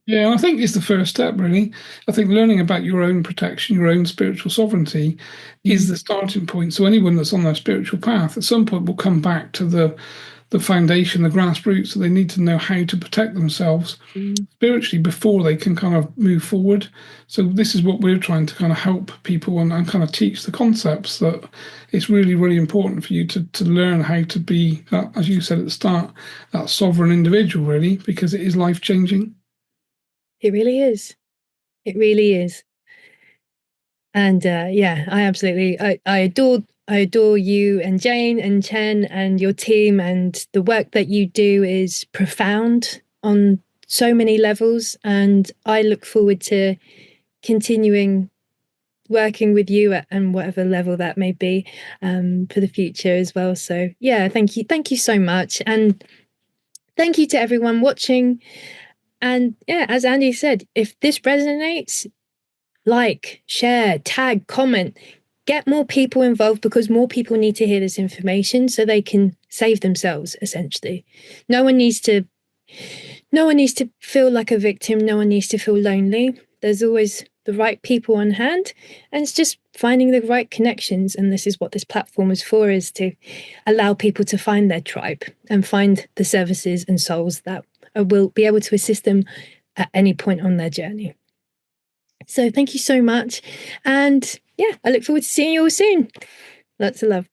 Yeah, and I think it's the first step, really. I think learning about your own protection, your own spiritual sovereignty is the starting point. So anyone that's on their spiritual path at some point will come back to the foundation, the grassroots. So they need to know how to protect themselves spiritually before they can kind of move forward. So this is what we're trying to kind of help people and kind of teach the concepts that it's really, really important for you to learn how to be, as you said at the start, that sovereign individual, really, because it is life-changing. It really is. It really is. And yeah, I adore you and Jane and Chen and your team, and the work that you do is profound on so many levels, and I look forward to continuing working with you and whatever level that may be, for the future as well. So yeah, thank you so much, and thank you to everyone watching. And yeah, as Andy said, if this resonates, like, share, tag, comment, get more people involved, because more people need to hear this information so they can save themselves, essentially. No one needs to no one needs to feel like a victim, no one needs to feel lonely. There's always the right people on hand, and it's just finding the right connections. And this is what this platform is for, is to allow people to find their tribe and find the services and souls that will be able to assist them at any point on their journey. So thank you so much. And yeah, I look forward to seeing you all soon. Lots of love.